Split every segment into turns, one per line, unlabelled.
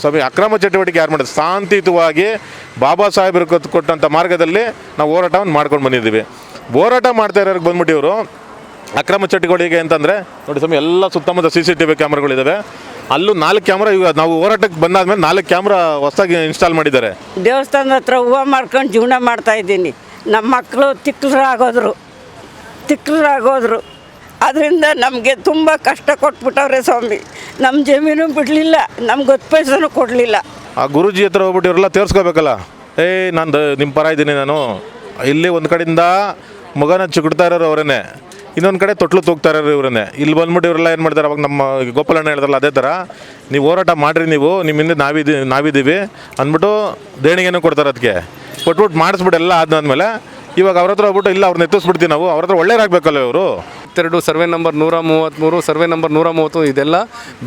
ಸ್ವಾಮಿ ಅಕ್ರಮ ಚಟುವಟಿಕೆ ಯಾರು ಮಾಡಿದ್ರು? ಶಾಂತಿಯುತವಾಗಿ ಬಾಬಾ ಸಾಹೇಬರು ಕೊಟ್ಟಂಥ ಮಾರ್ಗದಲ್ಲಿ ನಾವು ಹೋರಾಟವನ್ನು ಮಾಡ್ಕೊಂಡು ಬಂದಿದ್ದೀವಿ. ಹೋರಾಟ ಮಾಡ್ತಾ ಇರೋರಿಗೆ ಬಂದ್ಬಿಟ್ಟು ಇವರು ಅಕ್ರಮ ಚಟುವಟಿಕೆ ಅಂತಂದರೆ ನೋಡಿ ಸ್ವಾಮಿ, ಎಲ್ಲ ಸುತ್ತಮುತ್ತ CCTV ಕ್ಯಾಮ್ರಾಗಳಿದ್ದಾವೆ. ಅಲ್ಲೂ 4 ಕ್ಯಾಮ್ರಾ ಈಗ ನಾವು ಹೋರಾಟಕ್ಕೆ ಬಂದಾದ್ಮೇಲೆ 4 ಕ್ಯಾಮ್ರಾ ಹೊಸದಾಗಿ ಇನ್ಸ್ಟಾಲ್ ಮಾಡಿದ್ದಾರೆ.
ದೇವಸ್ಥಾನದ ಹತ್ರ ಹೂವು ಮಾಡ್ಕೊಂಡು ಜೀವನ ಮಾಡ್ತಾಯಿದ್ದೀನಿ. ನಮ್ಮ ಮಕ್ಕಳು ತಿಕ್ಕರಾಗೋದ್ರು. ಅದರಿಂದ ನಮಗೆ ತುಂಬ ಕಷ್ಟ ಕೊಟ್ಬಿಟ್ಟವ್ರೆ ಸ್ವಾಮಿ. ನಮ್ಮ ಜಮೀನು ಬಿಡಲಿಲ್ಲ, ನಮ್ಗೆ 10 ಪೈಸೆನೂ ಕೊಡಲಿಲ್ಲ.
ಆ ಗುರುಜಿ ಹತ್ರ ಹೋಗ್ಬಿಟ್ಟು ಇವರೆಲ್ಲ ತೋರಿಸ್ಕೋಬೇಕಲ್ಲ, ನಾನು ನಿಮ್ಮ ಪರ ಇದ್ದೀನಿ. ನಾನು ಇಲ್ಲಿ ಒಂದು ಕಡೆಯಿಂದ ಮಗನ ಚಿಗುಡ್ತಾ ಇರೋರು ಅವರೇ, ಇನ್ನೊಂದು ಕಡೆ ತೊಟ್ಲು ತೂಗ್ತಾ ಇರೋರು ಇವರೇ. ಇಲ್ಲಿ ಬಂದ್ಬಿಟ್ಟು ಇವರೆಲ್ಲ ಏನು ಮಾಡ್ತಾರೆ, ಅವಾಗ ನಮ್ಮ ಗೋಪಾಲಣ್ಣ ಹೇಳಿದ್ರಲ್ಲ ಅದೇ ಥರ, ನೀವು ಹೋರಾಟ ಮಾಡಿರಿ, ನೀವು ನಿಮ್ಮಿಂದ ನಾವಿದ್ದೀವಿ ಅಂದ್ಬಿಟ್ಟು ದೇಣಿಗೆನೂ ಕೊಡ್ತಾರೆ. ಅದಕ್ಕೆ ಕೊಟ್ಬಿಟ್ಟು ಮಾಡಿಸ್ಬಿಟ್ಟು ಎಲ್ಲ ಆದ್ಮೇಲೆ ಇವಾಗ ಅವ್ರ ಹತ್ರ ಹೋಗ್ಬಿಟ್ಟು ಇಲ್ಲ ಅವ್ರನ್ನ ಎತ್ತಿಸ್ಬಿಡ್ತೀವಿ ನಾವು, ಅವ್ರ ಹತ್ರ ಒಳ್ಳೆಯರಾಗಬೇಕಲ್ಲ ಇವರು.
22 ಸರ್ವೆ ನಂಬರ್ 133, ಸರ್ವೆ ನಂಬರ್ 130 ಇದೆಲ್ಲ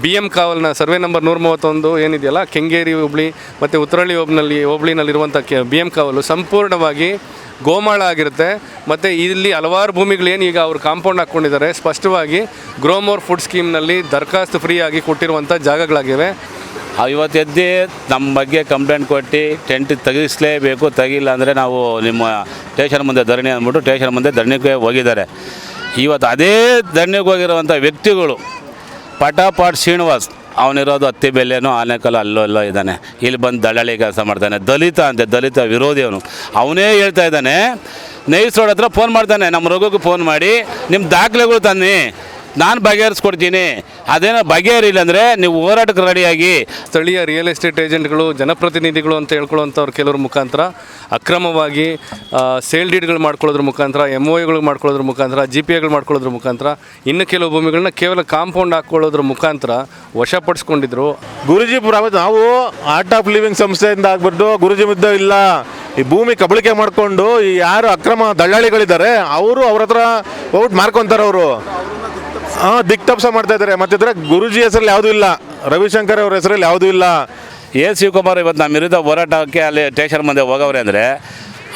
BM ಕಾವಲ್ನ ಸರ್ವೆ ನಂಬರ್ 131 ಏನಿದೆಯಲ್ಲ, ಕೆಂಗೇರಿ ಹೋಬಳಿ ಮತ್ತು ಉತ್ತರಳ್ಳಿ ಹೋಬಳಿನಲ್ಲಿರುವಂಥ BM ಕಾವಲು ಸಂಪೂರ್ಣವಾಗಿ ಗೋಮಾಳ ಆಗಿರುತ್ತೆ. ಮತ್ತು ಇಲ್ಲಿ ಹಲವಾರು ಭೂಮಿಗಳೇನು ಈಗ ಅವರು ಕಾಂಪೌಂಡ್ ಹಾಕ್ಕೊಂಡಿದ್ದಾರೆ, ಸ್ಪಷ್ಟವಾಗಿ ಗ್ರೋಮೋರ್ ಫುಡ್ ಸ್ಕೀಮ್ನಲ್ಲಿ ದರಖಾಸ್ತು ಫ್ರೀಯಾಗಿ ಕೊಟ್ಟಿರುವಂಥ ಜಾಗಗಳಾಗಿವೆ.
ಇವತ್ತು ಎದ್ದು ನಮ್ಮ ಬಗ್ಗೆ ಕಂಪ್ಲೇಂಟ್ ಕೊಟ್ಟು ಟೆಂಟ್ ತೆಗಿಸಲೇಬೇಕು, ತೆಗಿಲ್ಲ ಅಂದರೆ ನಾವು ನಿಮ್ಮ ಸ್ಟೇಷನ್ ಮುಂದೆ ಧರಣಿ ಅಂದ್ಬಿಟ್ಟು ಸ್ಟೇಷನ್ ಮುಂದೆ ಧರಣಿಗೆ ಹೋಗಿದ್ದಾರೆ. ಇವತ್ತು ಅದೇ ಧರಣಿಗೆ ಹೋಗಿರುವಂಥ ವ್ಯಕ್ತಿಗಳು ಪಟಾಪಾಟ್ ಶ್ರೀನಿವಾಸ್, ಅವನಿರೋದು ಅತ್ತಿಬೆಲೆನೋ ಆನೆಕಲ್ಲು ಅಲ್ಲೋ ಇದ್ದಾನೆ. ಇಲ್ಲಿ ಬಂದು ದಳ್ಳಾಳಿ ಕೆಲಸ ಮಾಡ್ತಾನೆ, ದಲಿತ ವಿರೋಧಿ ಅವನು. ಅವನೇ ಹೇಳ್ತಾ ಇದ್ದಾನೆ, ನೈಸ್ ರೋಡ್ ಹತ್ರ ಫೋನ್ ಮಾಡ್ತಾನೆ, ನಮ್ಮ ರಘುಗೆ ಫೋನ್ ಮಾಡಿ ನಿಮ್ಮ ದಾಖಲೆಗಳು ತನ್ನಿ, ನಾನು ಬಗೆಹರಿಸ್ಕೊಡ್ತೀನಿ. ಅದೇನೋ ಬಗೆಹರಿಲ್ಲ ಅಂದರೆ ನೀವು ಹೋರಾಟಕ್ಕೆ ರೆಡಿಯಾಗಿ.
ಸ್ಥಳೀಯ ರಿಯಲ್ ಎಸ್ಟೇಟ್ ಏಜೆಂಟ್ಗಳು, ಜನಪ್ರತಿನಿಧಿಗಳು ಅಂತ ಹೇಳ್ಕೊಳ್ಳೋಂಥವ್ರು ಕೆಲವ್ರ ಮುಖಾಂತರ ಅಕ್ರಮವಾಗಿ ಸೇಲ್ ಡೀಡ್ಗಳು ಮಾಡ್ಕೊಳ್ಳೋದ್ರ ಮುಖಾಂತರ, MOUಗಳು ಮಾಡ್ಕೊಳ್ಳೋದ್ರ ಮುಖಾಂತರ, GPAಗಳು ಮಾಡ್ಕೊಳ್ಳೋದ್ರ ಮುಖಾಂತರ, ಇನ್ನು ಕೆಲವು ಭೂಮಿಗಳನ್ನ ಕೇವಲ ಕಾಂಪೌಂಡ್ ಹಾಕ್ಕೊಳ್ಳೋದ್ರ ಮುಖಾಂತರ ವಶಪಡಿಸ್ಕೊಂಡಿದ್ರು.
ಗುರುಜಿ ನಾವು ಆರ್ಟ್ ಆಫ್ ಲಿವಿಂಗ್ ಸಂಸ್ಥೆಯಿಂದ ಆಗ್ಬಿಟ್ಟು ಗುರುಜಿ ಮುದ್ದೆ ಇಲ್ಲ, ಈ ಭೂಮಿ ಕಬಳಿಕೆ ಮಾಡಿಕೊಂಡು ಈ ಯಾರು ಅಕ್ರಮ ದಳ್ಳಾಳಿಗಳಿದ್ದಾರೆ ಅವರು ಅವ್ರ ಹತ್ರ ಹೋಗ್ಬಿಟ್ಟು ಮಾರ್ಕೊತಾರೆ. ಅವರು ದಿಕ್ತಪ್ಸ ಮಾಡ್ತಾ ಇದ್ದಾರೆ. ಮತ್ತಿದ್ರೆ ಗುರುಜಿ ಹೆಸರಲ್ಲಿ ಯಾವುದೂ ಇಲ್ಲ, ರವಿಶಂಕರ್ ಅವ್ರ ಹೆಸರಲ್ಲಿ ಯಾವುದೂ ಇಲ್ಲ.
ಶಿವಕುಮಾರ್ ಇವತ್ತು ನಮ್ಮ ವಿರುದ್ಧ ಹೋರಾಟಕ್ಕೆ ಅಲ್ಲಿ ಸ್ಟೇಷನ್ ಮುಂದೆ ಹೋಗವ್ರೆ ಅಂದರೆ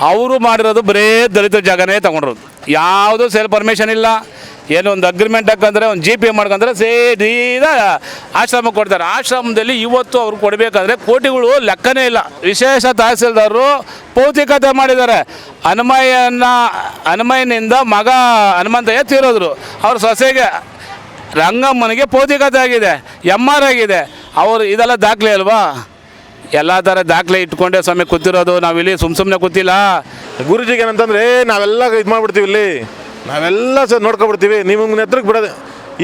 ಅವರು ಮಾಡಿರೋದು ಬರೀ ದಲಿತ ಜಾಗನೇ ತಗೊಂಡ್ರು. ಯಾವುದೂ ಸೇಲ್ ಪರ್ಮಿಷನ್ ಇಲ್ಲ, ಏನೋ ಒಂದು ಅಗ್ರಿಮೆಂಟ್ ಹಾಕಂದ್ರೆ ಒಂದು GPA ಮಾಡ್ಕೊಂಡ್ರೆ ಸೀದಾ ಆಶ್ರಮಕ್ಕೆ ಕೊಡ್ತಾರೆ. ಆಶ್ರಮದಲ್ಲಿ ಇವತ್ತು ಅವ್ರು ಕೊಡಬೇಕಾದ್ರೆ ಕೋಟಿಗಳು ಲೆಕ್ಕನೇ ಇಲ್ಲ. ವಿಶೇಷ ತಹಸೀಲ್ದಾರರು ಭೌತಿಕತೆ ಮಾಡಿದ್ದಾರೆ. ಹನುಮಯ್ಯನಿಂದ ಮಗ ಹನುಮಂತಯ್ಯ ತೀರೋದ್ರು, ಅವ್ರ ಸೊಸೆಗೆ ರಂಗಮ್ಮನಿಗೆ ಭೌತಿಕತೆ ಆಗಿದೆ, MR ಆಗಿದೆ. ಅವರು ಇದೆಲ್ಲ ದಾಖಲೆ ಅಲ್ವಾ? ಎಲ್ಲ ಥರ ದಾಖಲೆ ಇಟ್ಕೊಂಡೆ ಸ್ವಾಮಿ ಕೂತಿರೋದು. ನಾವಿಲ್ಲಿ ಸುಮ್ಮನೆ ಕೂತಿಲ್ಲ.
ಗುರುಜಿಗೆ ಏನಂತಂದ್ರೆ ನಾವೆಲ್ಲ ಇದು ಮಾಡ್ಬಿಡ್ತೀವಿ, ಇಲ್ಲಿ ನಾವೆಲ್ಲ ನೋಡ್ಕೊಬಿಡ್ತೀವಿ, ನಿಮಗೆ ಹತ್ರಕ್ಕೆ ಬಿಡೋದು.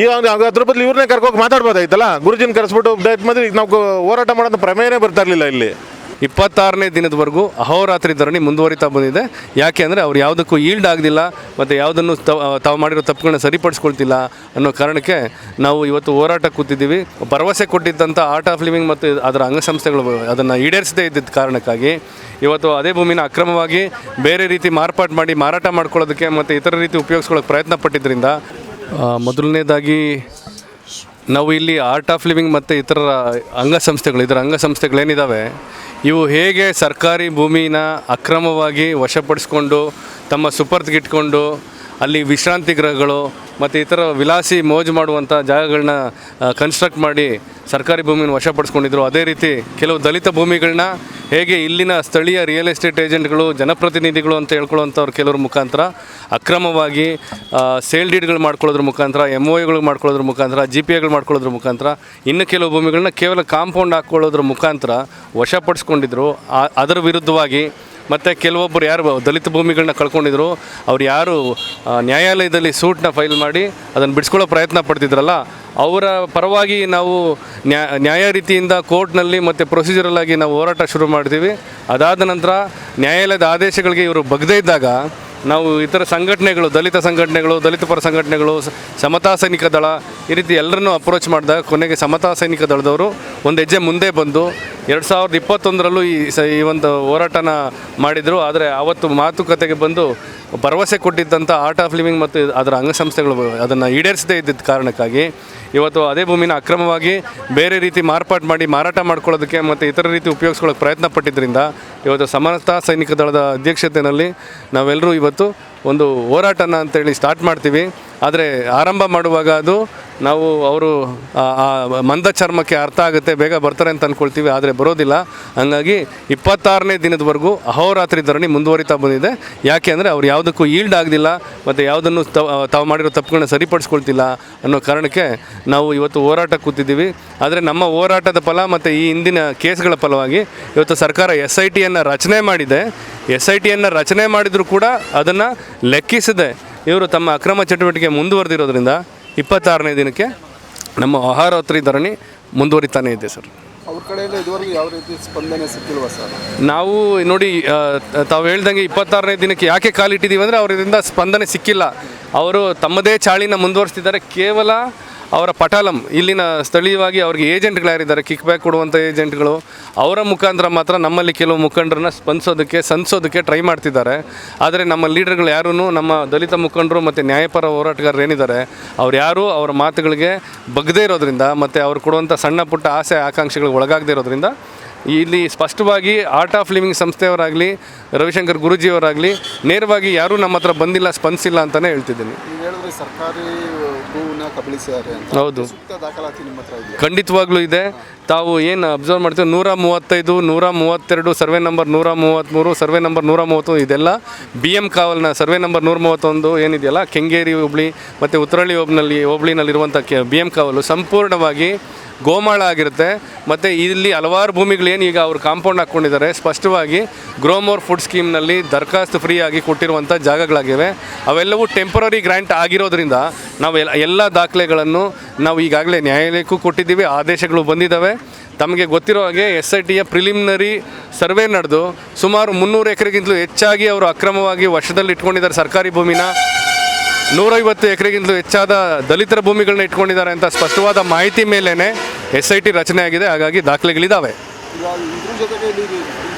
ಈಗ ಅದ್ರ ಬದಲು ಇವ್ರನ್ನೇ ಕರ್ಕೋಗಿ ಮಾತಾಡ್ಬೋದಾಯ್ತಲ್ಲ. ಗುರುಜಿನ ಕರೆಸ್ಬಿಟ್ಟು ಡೈರೆಕ್ಟ್ ಮಾಡಿ ನಾವು ಹೋರಾಟ ಮಾಡೋದು ಪ್ರಮೇಯನೇ ಬರ್ತಾ ಇರಲಿಲ್ಲ. ಇಲ್ಲಿ
26ನೇ ದಿನದವರೆಗೂ ಅಹೋರಾತ್ರಿ ಧರಣಿ ಮುಂದುವರಿತಾ ಬಂದಿದೆ. ಯಾಕೆ ಅಂದರೆ ಅವ್ರು ಯಾವುದಕ್ಕೂ ಈಲ್ಡ್ ಆಗಲಿಲ್ಲ ಮತ್ತು ಯಾವುದನ್ನು ತಾವು ಮಾಡಿರೋ ತಪ್ಪುಗಳನ್ನ ಸರಿಪಡಿಸ್ಕೊಳ್ತಿಲ್ಲ ಅನ್ನೋ ಕಾರಣಕ್ಕೆ ನಾವು ಇವತ್ತು ಹೋರಾಟ ಕೂತಿದ್ದೀವಿ. ಭರವಸೆ ಕೊಟ್ಟಿದ್ದಂಥ ಆರ್ಟ್ ಆಫ್ ಲಿವಿಂಗ್ ಮತ್ತು ಅದರ ಅಂಗಸಂಸ್ಥೆಗಳು ಅದನ್ನು ಈಡೇರಿಸದೇ ಇದ್ದಿದ್ದ ಕಾರಣಕ್ಕಾಗಿ ಇವತ್ತು ಅದೇ ಭೂಮಿನ ಅಕ್ರಮವಾಗಿ ಬೇರೆ ರೀತಿ ಮಾರ್ಪಾಡು ಮಾಡಿ ಮಾರಾಟ ಮಾಡ್ಕೊಳ್ಳೋದಕ್ಕೆ ಮತ್ತು ಇತರ ರೀತಿ ಉಪಯೋಗಿಸ್ಕೊಳ್ಳೋಕೆ ಪ್ರಯತ್ನ ಪಟ್ಟಿದ್ದರಿಂದ ಮೊದಲನೇದಾಗಿ ನಾವು ಇಲ್ಲಿ ಆರ್ಟ್ ಆಫ್ ಲಿವಿಂಗ್ ಮತ್ತು ಇದರ ಅಂಗಸಂಸ್ಥೆಗಳೇನಿದ್ದಾವೆ ಇವು ಹೇಗೆ ಸರ್ಕಾರಿ ಭೂಮಿನ ಅಕ್ರಮವಾಗಿ ವಶಪಡಿಸ್ಕೊಂಡು ತಮ್ಮ ಸುಪರ್ದಿಗಿಟ್ಕೊಂಡು ಅಲ್ಲಿ ವಿಶ್ರಾಂತಿ ಗೃಹಗಳು ಮತ್ತು ಇತರ ವಿಲಾಸಿ ಮೋಜು ಮಾಡುವಂಥ ಜಾಗಗಳನ್ನ ಕನ್ಸ್ಟ್ರಕ್ಟ್ ಮಾಡಿ ಸರ್ಕಾರಿ ಭೂಮಿನ ವಶಪಡಿಸ್ಕೊಂಡಿದ್ರು. ಅದೇ ರೀತಿ ಕೆಲವು ದಲಿತ ಭೂಮಿಗಳನ್ನ ಹೇಗೆ ಇಲ್ಲಿನ ಸ್ಥಳೀಯ ರಿಯಲ್ ಎಸ್ಟೇಟ್ ಏಜೆಂಟ್ಗಳು, ಜನಪ್ರತಿನಿಧಿಗಳು ಅಂತ ಹೇಳ್ಕೊಳ್ಳೋಂಥವ್ರು ಕೆಲವ್ರ ಮುಖಾಂತರ ಅಕ್ರಮವಾಗಿ ಸೇಲ್ ಡೀಡ್ಗಳು ಮಾಡ್ಕೊಳ್ಳೋದ್ರ ಮುಖಾಂತರ, MOUಗಳು ಮಾಡ್ಕೊಳ್ಳೋದ್ರ ಮುಖಾಂತರ, GPAಗಳು ಮಾಡ್ಕೊಳ್ಳೋದ್ರ ಮುಖಾಂತರ, ಇನ್ನು ಕೆಲವು ಭೂಮಿಗಳನ್ನ ಕೇವಲ ಕಾಂಪೌಂಡ್ ಹಾಕ್ಕೊಳ್ಳೋದ್ರ ಮುಖಾಂತರ ವಶಪಡಿಸ್ಕೊಂಡಿದ್ರು. ಅದರ ವಿರುದ್ಧವಾಗಿ ಮತ್ತು ಕೆಲವೊಬ್ಬರು ಯಾರು ದಲಿತ ಭೂಮಿಗಳನ್ನ ಕಳ್ಕೊಂಡಿದ್ರು ಅವ್ರು ಯಾರು ನ್ಯಾಯಾಲಯದಲ್ಲಿ ಸೂಟ್ನ ಫೈಲ್ ಮಾಡಿ ಅದನ್ನು ಬಿಡಿಸ್ಕೊಳ್ಳೋ ಪ್ರಯತ್ನ ಪಡ್ತಿದ್ರಲ್ಲ, ಅವರ ಪರವಾಗಿ ನಾವು ನ್ಯಾಯ ರೀತಿಯಿಂದ ಕೋರ್ಟ್ನಲ್ಲಿ ಮತ್ತು ಪ್ರೊಸೀಜರಲ್ಲಾಗಿ ನಾವು ಹೋರಾಟ ಶುರು ಮಾಡ್ತೀವಿ. ಅದಾದ ನಂತರ ನ್ಯಾಯಾಲಯದ ಆದೇಶಗಳಿಗೆ ಇವರು ಬಗ್ಗದೇ ಇದ್ದಾಗ ನಾವು ಇತರ ಸಂಘಟನೆಗಳು, ದಲಿತ ಸಂಘಟನೆಗಳು, ದಲಿತ ಪರ ಸಂಘಟನೆಗಳು, ಸಮತಾ ಸೈನಿಕ ದಳ ಈ ರೀತಿ ಎಲ್ಲರನ್ನೂ ಅಪ್ರೋಚ್ ಮಾಡಿದಾಗ ಕೊನೆಗೆ ಸಮತಾ ಸೈನಿಕ ದಳದವರು ಒಂದು ಹೆಜ್ಜೆ ಮುಂದೆ ಬಂದು 2021ರಲ್ಲೂ ಈ ಒಂದು ಹೋರಾಟನ ಮಾಡಿದರು. ಆದರೆ ಆವತ್ತು ಮಾತುಕತೆಗೆ ಬಂದು ಭರವಸೆ ಕೊಟ್ಟಿದ್ದಂಥ ಆರ್ಟ್ ಆಫ್ ಲಿವಿಂಗ್ ಮತ್ತು ಅದರ ಅಂಗಸಂಸ್ಥೆಗಳು ಅದನ್ನು ಈಡೇರಿಸದೇ ಇದ್ದಿದ್ದ ಕಾರಣಕ್ಕಾಗಿ ಇವತ್ತು ಅದೇ ಭೂಮಿನ ಅಕ್ರಮವಾಗಿ ಬೇರೆ ರೀತಿ ಮಾರ್ಪಾಡು ಮಾಡಿ ಮಾರಾಟ ಮಾಡ್ಕೊಳ್ಳೋದಕ್ಕೆ ಮತ್ತು ಇತರ ರೀತಿ ಉಪಯೋಗಿಸ್ಕೊಳ್ಳೋಕೆ ಪ್ರಯತ್ನ ಪಟ್ಟಿದ್ದರಿಂದ ಇವತ್ತು ಸಮತಾ ಸೈನಿಕ ದಳದ ಅಧ್ಯಕ್ಷತೆಯಲ್ಲಿ ನಾವೆಲ್ಲರೂ ಇವತ್ತು ಒಂದು ಹೋರಾಟನ ಅಂತೇಳಿ ಸ್ಟಾರ್ಟ್ ಮಾಡ್ತೀವಿ. ಆದರೆ ಆರಂಭ ಮಾಡುವಾಗ ಅದು ನಾವು ಅವರು ಮಂದ ಚರ್ಮಕ್ಕೆ ಅರ್ಥ ಆಗುತ್ತೆ, ಬೇಗ ಬರ್ತಾರೆ ಅಂತ ಅಂದ್ಕೊಳ್ತೀವಿ, ಆದರೆ ಬರೋದಿಲ್ಲ. ಹಂಗಾಗಿ 26ನೇ ದಿನದವರೆಗೂ ಅಹೋರಾತ್ರಿ ಧರಣಿ ಮುಂದುವರಿತಾ ಬಂದಿದೆ. ಯಾಕೆ ಅಂದರೆ ಅವ್ರು ಯಾವುದಕ್ಕೂ ಈಲ್ಡ್ ಆಗಲಿಲ್ಲ ಮತ್ತು ಯಾವುದನ್ನು ತಾವು ಮಾಡಿರೋ ತಪ್ಪುಗಳನ್ನ ಸರಿಪಡಿಸ್ಕೊಳ್ತಿಲ್ಲ ಅನ್ನೋ ಕಾರಣಕ್ಕೆ ನಾವು ಇವತ್ತು ಹೋರಾಟ ಕೂತಿದ್ದೀವಿ. ಆದರೆ ನಮ್ಮ ಹೋರಾಟದ ಫಲ ಮತ್ತು ಈ ಹಿಂದಿನ ಕೇಸ್ಗಳ ಫಲವಾಗಿ ಇವತ್ತು ಸರ್ಕಾರ SITಯನ್ನು ರಚನೆ ಮಾಡಿದೆ. SITಯನ್ನು ರಚನೆ ಮಾಡಿದರೂ ಕೂಡ ಅದನ್ನು ಲೆಕ್ಕಿಸದೆ ಇವರು ತಮ್ಮ ಅಕ್ರಮ ಚಟುವಟಿಕೆ ಮುಂದುವರೆದಿರೋದ್ರಿಂದ 26ನೇ ದಿನಕ್ಕೆ ನಮ್ಮ ಅಹೋರಾತ್ರಿ ಧರಣಿ ಮುಂದುವರಿತಾನೇ ಇದೆ ಸರ್.
ಅವ್ರ ಕಡೆಯಿಂದ ಇದುವರೆಗೂ ಯಾವ ರೀತಿ ಸ್ಪಂದನೆ ಸಿಕ್ಕಿಲ್ವಾ ಸರ್?
ನಾವು ನೋಡಿ, ತಾವು ಹೇಳ್ದಂಗೆ 26ನೇ ದಿನಕ್ಕೆ ಯಾಕೆ ಕಾಲಿಟ್ಟಿದ್ದೀವಿ ಅಂದರೆ ಅವರಿಂದ ಸ್ಪಂದನೆ ಸಿಕ್ಕಿಲ್ಲ. ಅವರು ತಮ್ಮದೇ ಚಾಳಿನ ಮುಂದುವರಿಸ್ತಿದ್ದಾರೆ. ಕೇವಲ ಅವರ ಪಟಾಲಂ ಇಲ್ಲಿನ ಸ್ಥಳೀಯವಾಗಿ ಅವ್ರಿಗೆ ಏಜೆಂಟ್ಗಳಾರಿದ್ದಾರೆ, ಕಿಕ್ ಬ್ಯಾಕ್ ಕೊಡುವಂಥ ಏಜೆಂಟ್ಗಳು, ಅವರ ಮುಖಾಂತರ ಮಾತ್ರ ನಮ್ಮಲ್ಲಿ ಕೆಲವು ಮುಖಂಡರನ್ನ ಸಂಸೋದಕ್ಕೆ ಟ್ರೈ ಮಾಡ್ತಿದ್ದಾರೆ. ಆದರೆ ನಮ್ಮ ಲೀಡರ್ಗಳು ಯಾರೂ, ನಮ್ಮ ದಲಿತ ಮುಖಂಡರು ಮತ್ತು ನ್ಯಾಯಪರ ಹೋರಾಟಗಾರರು ಏನಿದ್ದಾರೆ ಅವ್ರು ಯಾರೂ ಅವರ ಮಾತುಗಳಿಗೆ ಬಗ್ಗದೇ ಇರೋದ್ರಿಂದ ಮತ್ತು ಅವ್ರು ಕೊಡುವಂಥ ಸಣ್ಣ ಪುಟ್ಟ ಆಸೆ ಆಕಾಂಕ್ಷೆಗಳಿಗೆ ಒಳಗಾಗದೇ ಇರೋದ್ರಿಂದ ಇಲ್ಲಿ ಸ್ಪಷ್ಟವಾಗಿ ಆರ್ಟ್ ಆಫ್ ಲಿವಿಂಗ್ ಸಂಸ್ಥೆಯವರಾಗಲಿ ರವಿಶಂಕರ್ ಗುರೂಜಿಯವರಾಗಲಿ ನೇರವಾಗಿ ಯಾರೂ ನಮ್ಮ ಹತ್ರ ಬಂದಿಲ್ಲ, ಸ್ಪಂದಿಸಿಲ್ಲ ಅಂತಲೇ ಹೇಳ್ತಿದ್ದೀನಿ.
ನೀವು ಹೇಳಿದ್ರೆ ಸರ್ಕಾರಿ ಭೂನ ಕಬಳಿಸಿದ್ದಾರೆ ಅಂತ.
ಹೌದು,
ಸೂಕ್ತ ದಾಖಲಾತಿ ನಿಮ್ಮ ಹತ್ರ ಇದೆಯಾ?
ಖಂಡಿತವಾಗ್ಲೂ ಇದೆ. ತಾವು ಏನು ಅಬ್ಸರ್ವ್ ಮಾಡ್ತೀವಿ, 135, 132, ಸರ್ವೆ ನಂಬರ್ 133, ಸರ್ವೆ ನಂಬರ್ 130 ಇದೆಲ್ಲ BM ಕಾವಲ್ನ ಸರ್ವೆ ನಂಬರ್ 131 ಏನಿದೆಯಲ್ಲ, ಕೆಂಗೇರಿ ಹೋಬಳಿ ಮತ್ತು ಉತ್ತರಳ್ಳಿ ಹೋಬಳಿನಲ್ಲಿರುವಂಥ BM ಕಾವಲು ಸಂಪೂರ್ಣವಾಗಿ ಗೋಮಾಳ ಆಗಿರುತ್ತೆ. ಮತ್ತು ಇಲ್ಲಿ ಹಲವಾರು ಭೂಮಿಗಳೇನು ಈಗ ಅವರು ಕಾಂಪೌಂಡ್ ಹಾಕ್ಕೊಂಡಿದ್ದಾರೆ, ಸ್ಪಷ್ಟವಾಗಿ ಗ್ರೋಮೋರ್ ಫುಡ್ ಸ್ಕೀಮ್ನಲ್ಲಿ ದರಖಾಸ್ತು ಫ್ರೀ ಆಗಿ ಕೊಟ್ಟಿರುವಂಥ ಜಾಗಗಳಾಗಿವೆ. ಅವೆಲ್ಲವೂ ಟೆಂಪರರಿ ಗ್ರ್ಯಾಂಟ್ ಆಗಿರೋದ್ರಿಂದ ನಾವು ಎಲ್ಲ ದಾಖಲೆಗಳನ್ನು ನಾವು ಈಗಾಗಲೇ ನ್ಯಾಯಾಲಯಕ್ಕೂ ಕೊಟ್ಟಿದ್ದೀವಿ, ಆದೇಶಗಳು ಬಂದಿದ್ದಾವೆ. ತಮಗೆ ಗೊತ್ತಿರೋ ಹಾಗೆ SITಯ ಪ್ರಿಲಿಮಿನರಿ ಸರ್ವೆ ನಡೆದು ಸುಮಾರು 300 ಎಕರೆಗಿಂತಲೂ ಹೆಚ್ಚಾಗಿ ಅವರು ಅಕ್ರಮವಾಗಿ ವಶದಲ್ಲಿ ಇಟ್ಕೊಂಡಿದ್ದಾರೆ. ಸರ್ಕಾರಿ ಭೂಮಿನ 150 ಎಕರೆಗಿಂತಲೂ ಹೆಚ್ಚಾದ ದಲಿತರ ಭೂಮಿಗಳನ್ನ ಇಟ್ಕೊಂಡಿದ್ದಾರೆ ಅಂತ ಸ್ಪಷ್ಟವಾದ ಮಾಹಿತಿ ಮೇಲೇ SIT ರಚನೆ ಆಗಿದೆ. ಹಾಗಾಗಿ ದಾಖಲೆಗಳಿದ್ದಾವೆ.
ಈಗ ಇದ್ರ ಜೊತೆಗೆ ಈ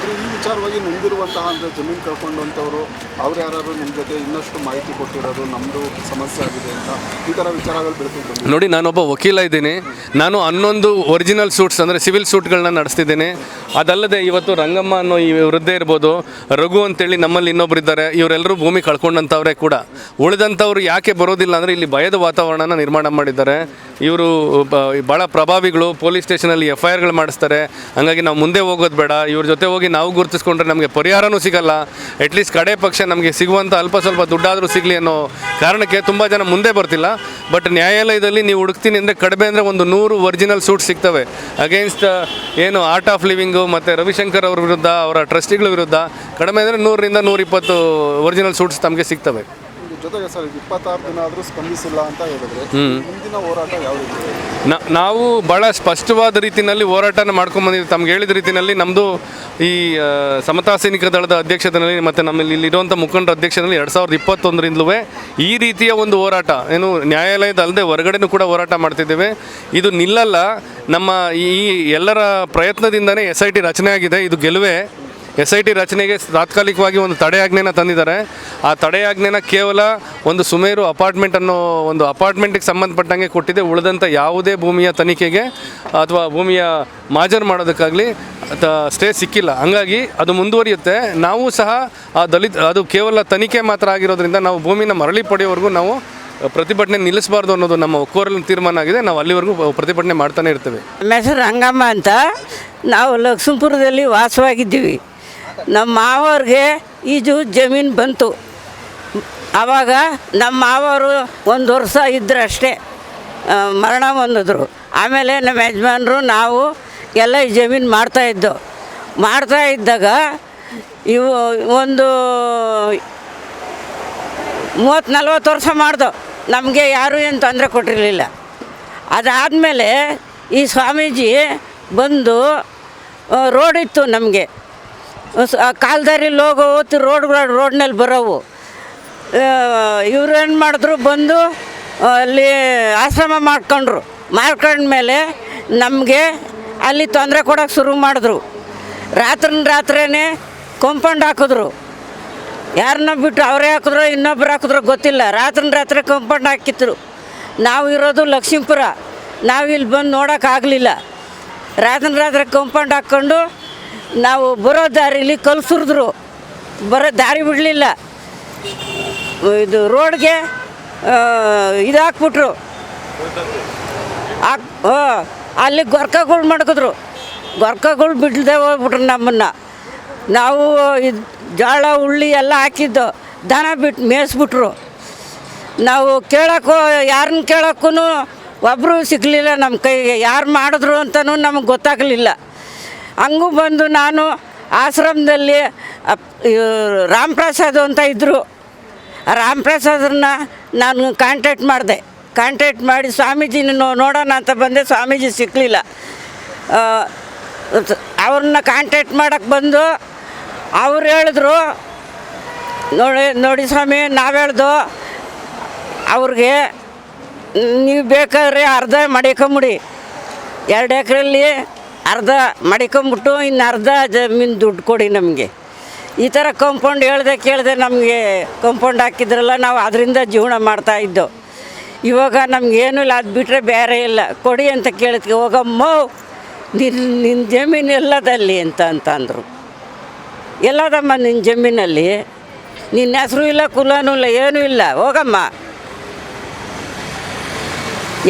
ವಿಚಾರವಾಗಿ ನೊಂದಿರುವಂತಹ ಅಂದರೆ ಜಮೀನು ಕಳ್ಕೊಂಡಂಥವ್ರು ಅವ್ರು ಯಾರು ನಿಮ್ಮ ಜೊತೆ ಇನ್ನಷ್ಟು ಮಾಹಿತಿ ಕೊಟ್ಟಿರೋದು ನಮ್ಮದು ಸಮಸ್ಯೆ ಆಗಿದೆ ಅಂತ ಈ ಥರ ವಿಚಾರಗಳು ಬೆಳೆದು
ನೋಡಿ, ನಾನೊಬ್ಬ ವಕೀಲ ಇದ್ದೀನಿ. ನಾನು 11 ಒರಿಜಿನಲ್ ಸೂಟ್ಸ್ ಅಂದರೆ ಸಿವಿಲ್ ಸೂಟ್ಗಳನ್ನ ನಡೆಸ್ತಿದ್ದೀನಿ. ಅದಲ್ಲದೆ ಇವತ್ತು ರಂಗಮ್ಮ ಅನ್ನೋ ಈ ವೃದ್ಧೆ ಇರ್ಬೋದು, ರಘು ಅಂತೇಳಿ ನಮ್ಮಲ್ಲಿ ಇನ್ನೊಬ್ರು ಇದ್ದಾರೆ, ಇವರೆಲ್ಲರೂ ಭೂಮಿ ಕಳ್ಕೊಂಡಂಥವ್ರೆ ಕೂಡ. ಉಳಿದಂಥವ್ರು ಯಾಕೆ ಬರೋದಿಲ್ಲ ಅಂದರೆ ಇಲ್ಲಿ ಭಯದ ವಾತಾವರಣನ ನಿರ್ಮಾಣ ಮಾಡಿದ್ದಾರೆ. ಇವರು ಭಾಳ ಪ್ರಭಾವಿಗಳು, ಪೊಲೀಸ್ ಸ್ಟೇಷನಲ್ಲಿ FIRಗಳು ಮಾಡಿಸ್ತಾರೆ. ಹಾಗಾಗಿ ನಾವು ಮುಂದೆ ಹೋಗೋದು ಬೇಡ, ಇವ್ರ ಜೊತೆ ಹೋಗಿ ನಾವು ಗುರುತಿಸ್ಕೊಂಡ್ರೆ ನಮಗೆ ಪರಿಹಾರನೂ ಸಿಗಲ್ಲ, ಅಟ್ಲೀಸ್ಟ್ ಕಡೆ ಪಕ್ಷ ನಮಗೆ ಸಿಗುವಂಥ ಅಲ್ಪ ಸ್ವಲ್ಪ ದುಡ್ಡಾದರೂ ಸಿಗಲಿ ಅನ್ನೋ ಕಾರಣಕ್ಕೆ ತುಂಬ ಜನ ಮುಂದೆ ಬರ್ತಿಲ್ಲ. ಬಟ್ ನ್ಯಾಯಾಲಯದಲ್ಲಿ ನೀವು ಹುಡುಕ್ತೀನಿ ಅಂದರೆ ಕಡಿಮೆ ಅಂದರೆ ಒಂದು 100 ಒರಿಜಿನಲ್ ಸೂಟ್ ಸಿಗ್ತವೆ ಅಗೇನ್ಸ್ಟ್ ಏನು ಆರ್ಟ್ ಆಫ್ ಲಿವಿಂಗು ಮತ್ತು ರವಿಶಂಕರ್ ಅವ್ರ ವಿರುದ್ಧ, ಅವರ ಟ್ರಸ್ಟಿಗಳ ವಿರುದ್ಧ. ಕಡಿಮೆ ಅಂದರೆ 100ರಿಂದ 120 ಒರಿಜಿನಲ್ ಸೂಟ್ಸ್ ತಮಗೆ ಸಿಗ್ತವೆ.
ಜೊತೆಗೆ ಸರ್ 26 ದಿನ ಆದರೂ ಸ್ಪಂದಿಸಿಲ್ಲ ಅಂತ ಹೇಳಿದ್ರೆ ಮುಂದಿನ ಹೋರಾಟ ಯಾವ ರೀತಿ?
ನಾವು ಭಾಳ ಸ್ಪಷ್ಟವಾದ ರೀತಿಯಲ್ಲಿ ಹೋರಾಟನ ಮಾಡ್ಕೊಂಡ್ಬಂದಿದ್ದೀವಿ. ತಮ್ಗೆ ಹೇಳಿದ ರೀತಿಯಲ್ಲಿ ನಮ್ಮದು ಈ ಸಮತಾ ಸೈನಿಕ ದಳದ ಅಧ್ಯಕ್ಷತೆಯಲ್ಲಿ ಮತ್ತು ನಮ್ಮಲ್ಲಿ ಇಲ್ಲಿರುವಂಥ ಮುಖಂಡರ ಅಧ್ಯಕ್ಷತೆಯಲ್ಲಿ 2021ರಿಂದಲೂ ಈ ರೀತಿಯ ಒಂದು ಹೋರಾಟ ಏನು ನ್ಯಾಯಾಲಯದ ಅಲ್ಲದೆ ಹೊರಗಡೆನೂ ಕೂಡ ಹೋರಾಟ ಮಾಡ್ತಿದ್ದೇವೆ. ಇದು ನಿಲ್ಲಲ್ಲ. ನಮ್ಮ ಈ ಎಲ್ಲರ ಪ್ರಯತ್ನದಿಂದನೇ SIT ರಚನೆ ಆಗಿದೆ. ಇದು ಗೆಲುವೆ. SIT ರಚನೆಗೆ ತಾತ್ಕಾಲಿಕವಾಗಿ ಒಂದು ತಡೆಯಾಜ್ಞೆನ ತಂದಿದ್ದಾರೆ. ಆ ತಡೆಯಾಜ್ಞೆನ ಕೇವಲ ಒಂದು ಸುಮೇರು ಅಪಾರ್ಟ್ಮೆಂಟ್ ಅನ್ನೋ ಒಂದು ಅಪಾರ್ಟ್ಮೆಂಟಿಗೆ ಸಂಬಂಧಪಟ್ಟಂಗೆ ಕೊಟ್ಟಿದೆ. ಉಳಿದಂಥ ಯಾವುದೇ ಭೂಮಿಯ ತನಿಖೆಗೆ ಅಥವಾ ಭೂಮಿಯ ಮಾಜರ್ ಮಾಡೋದಕ್ಕಾಗಲಿ ಸ್ಟೇ ಸಿಕ್ಕಿಲ್ಲ. ಹಂಗಾಗಿ ಅದು ಮುಂದುವರಿಯುತ್ತೆ. ನಾವು ಸಹ ಅದು ಕೇವಲ ತನಿಖೆ ಮಾತ್ರ ಆಗಿರೋದ್ರಿಂದ ನಾವು ಭೂಮಿನ ಮರಳಿ ಪಡೆಯೋವರೆಗೂ ನಾವು ಪ್ರತಿಭಟನೆ ನಿಲ್ಲಿಸಬಾರ್ದು ಅನ್ನೋದು ನಮ್ಮ ಒಕ್ಕೋರಲ್ ತೀರ್ಮಾನ ಆಗಿದೆ. ನಾವು ಅಲ್ಲಿವರೆಗೂ ಪ್ರತಿಭಟನೆ ಮಾಡ್ತಾನೆ ಇರ್ತೇವೆ.
ನಮ್ಮ ಹೆಸರು ರಂಗಮ್ಮ ಅಂತ. ನಾವು ಲಕ್ಷ್ಮೀಪುರದಲ್ಲಿ ವಾಸವಾಗಿದ್ದೀವಿ. ನಮ್ಮ ಮಾವವ್ರಿಗೆ ಈಜು ಜಮೀನು ಬಂತು. ಆವಾಗ ನಮ್ಮ ಮಾವರು 1 ವರ್ಷ ಇದ್ದರು ಅಷ್ಟೇ, ಮರಣ ಹೊಂದಿದ್ರು. ಆಮೇಲೆ ನಮ್ಮ ಯಜಮಾನರು ನಾವು ಎಲ್ಲ ಈ ಜಮೀನು ಮಾಡ್ತಾ ಇದ್ದಾಗ ಇವು ಒಂದು 30-40 ವರ್ಷ ಮಾಡ್ದೋ, ನಮಗೆ ಯಾರೂ ಏನು ತೊಂದರೆ ಕೊಟ್ಟಿರಲಿಲ್ಲ. ಅದಾದಮೇಲೆ ಈ ಸ್ವಾಮೀಜಿ ಬಂದು ರೋಡ್ ಇತ್ತು ನಮಗೆ, ಕಾಲ್ದಾರಿಲಿ ಹೋಗೋ ರೋಡ್ನಲ್ಲಿ ಬರೋವು. ಇವ್ರು ಏನು ಮಾಡಿದ್ರು, ಬಂದು ಅಲ್ಲಿ ಆಶ್ರಮ ಮಾಡ್ಕೊಂಡ್ಮೇಲೆ ನಮಗೆ ಅಲ್ಲಿ ತೊಂದರೆ ಕೊಡೋಕ್ಕೆ ಶುರು ಮಾಡಿದ್ರು. ರಾತ್ರಿನೇ ಕಾಂಪೌಂಡ್ ಹಾಕಿದ್ರು. ಯಾರನ್ನ ಬಿಟ್ಟು ಅವರೇ ಹಾಕಿದ್ರು ಇನ್ನೊಬ್ರು ಹಾಕಿದ್ರು ಗೊತ್ತಿಲ್ಲ. ರಾತ್ರಿ ಕಾಂಪೌಂಡ್ ಹಾಕಿದ್ರು. ನಾವು ಇರೋದು ಲಕ್ಷ್ಮೀಪುರ. ನಾವು ಇಲ್ಲಿ ಬಂದು ನೋಡೋಕ್ಕಾಗಲಿಲ್ಲ. ರಾತ್ರಿ ಕಾಂಪೌಂಡ್ ಹಾಕ್ಕೊಂಡು ನಾವು ಬರೋ ದಾರಿಲಿ ಕಲ್ಲು ಸುರಿದ್ರು. ಬರೋ ದಾರಿ ಬಿಡಲಿಲ್ಲ. ಇದು ರೋಡ್ಗೆ ಇದು ಹಾಕ್ಬಿಟ್ರು, ಅಲ್ಲಿ ಗೊರ್ಕಗಳು ಮಡಗಿದ್ರು, ಗೊರ್ಕಗಳು ಬಿಡದೆ ಹೋಗ್ಬಿಟ್ರು ನಮ್ಮನ್ನು. ನಾವು ಇದು ಜೋಳ ಉಳ್ಳಿ ಎಲ್ಲ ಹಾಕಿದ್ದು ದನ ಬಿಟ್ಟು ಮೇಯಿಸ್ಬಿಟ್ರು. ನಾವು ಕೇಳೋಕ್ಕೂ ಯಾರನ್ನ ಕೇಳೋಕ್ಕೂ ಒಬ್ಬರು ಸಿಗಲಿಲ್ಲ ನಮ್ಮ ಕೈಗೆ. ಯಾರು ಮಾಡಿದ್ರು ಅಂತಲೂ ನಮಗೆ ಗೊತ್ತಾಗಲಿಲ್ಲ. ಹಂಗೂ ಬಂದು ನಾನು ಆಶ್ರಮದಲ್ಲಿ ರಾಮಪ್ರಸಾದ್ ಅಂತ ಇದ್ದರು. ರಾಮಪ್ರಸಾದ್ರನ್ನ ನಾನು ಕಾಂಟ್ಯಾಕ್ಟ್ ಮಾಡಿ ಸ್ವಾಮೀಜಿನ ನೋಡೋಣ ಅಂತ ಬಂದೆ. ಸ್ವಾಮೀಜಿ ಸಿಕ್ಕಲಿಲ್ಲ. ಅವ್ರನ್ನ ಕಾಂಟ್ಯಾಕ್ಟ್ ಮಾಡೋಕ್ಕೆ ಬಂದು ಅವ್ರು ಹೇಳಿದ್ರು, ನೋಡಿ ಸ್ವಾಮಿ, ನಾವು ಹೇಳ್ದು ಅವ್ರಿಗೆ, ನೀವು ಬೇಕಾದ್ರೆ ಅರ್ಧ ಮಡಿಕೊಂಬಿಡಿ, 2 ಎಕರೆಯಲ್ಲಿ ಅರ್ಧ ಮಡಿಕೊಂಬಿಟ್ಟು ಇನ್ನು ಅರ್ಧ ಜಮೀನು ದುಡ್ಡು ಕೊಡಿ ನಮಗೆ. ಈ ಥರ ಕಾಂಪೌಂಡ್ ಕೇಳಿದೆ ನಮಗೆ ಕಾಂಪೌಂಡ್ ಹಾಕಿದ್ರಲ್ಲ, ನಾವು ಅದರಿಂದ ಜೀವನ ಮಾಡ್ತಾಯಿದ್ದೋ. ಇವಾಗ ನಮಗೇನು ಇಲ್ಲ, ಅದು ಬಿಟ್ಟರೆ ಬೇರೆ ಇಲ್ಲ. ಕೊಡಿ ಅಂತ ಕೇಳಿದ್ಕೆ, ಹೋಗಮ್ಮ ನಿನ್ನ ಜಮೀನು ಎಲ್ಲದಲ್ಲಿ ಅಂತ ಅಂದರು. ಎಲ್ಲದಮ್ಮ ನಿನ್ನ ಜಮೀನಲ್ಲಿ? ನಿನ್ನ ಹೆಸರು ಇಲ್ಲ, ಕುಲನೂ ಇಲ್ಲ, ಏನೂ ಇಲ್ಲ, ಹೋಗಮ್ಮ.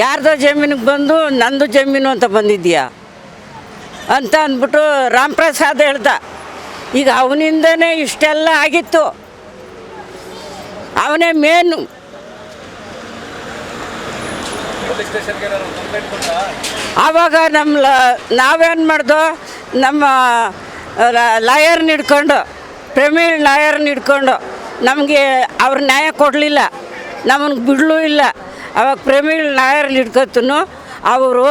ಯಾರ್ದೋ ಜಮೀನಿಗೆ ಬಂದು ನಂದು ಜಮೀನು ಅಂತ ಬಂದಿದ್ದೀಯಾ ಅಂತ ಅಂದ್ಬಿಟ್ಟು ರಾಮಪ್ರಸಾದ್ ಹೇಳ್ದ. ಈಗ ಅವನಿಂದನೇ ಇಷ್ಟೆಲ್ಲ ಆಗಿತ್ತು, ಅವನೇ ಮೇನು. ಆವಾಗ ನಾವೇನು ಮಾಡ್ದೋ, ನಮ್ಮ ಲಾಯರ್ನ ಹಿಡ್ಕೊಂಡು, ಪ್ರಮೀಳ್ ಲಾಯರ್ನ ಹಿಡ್ಕೊಂಡು, ನಮಗೆ ಅವ್ರ ನ್ಯಾಯ ಕೊಡಲಿಲ್ಲ, ನಮಗೆ ಬಿಡಲೂ ಇಲ್ಲ. ಅವಾಗ ಪ್ರಮೀಳ್ ಲಾಯರ್ನ ಹಿಡ್ಕೊತನು ಅವರು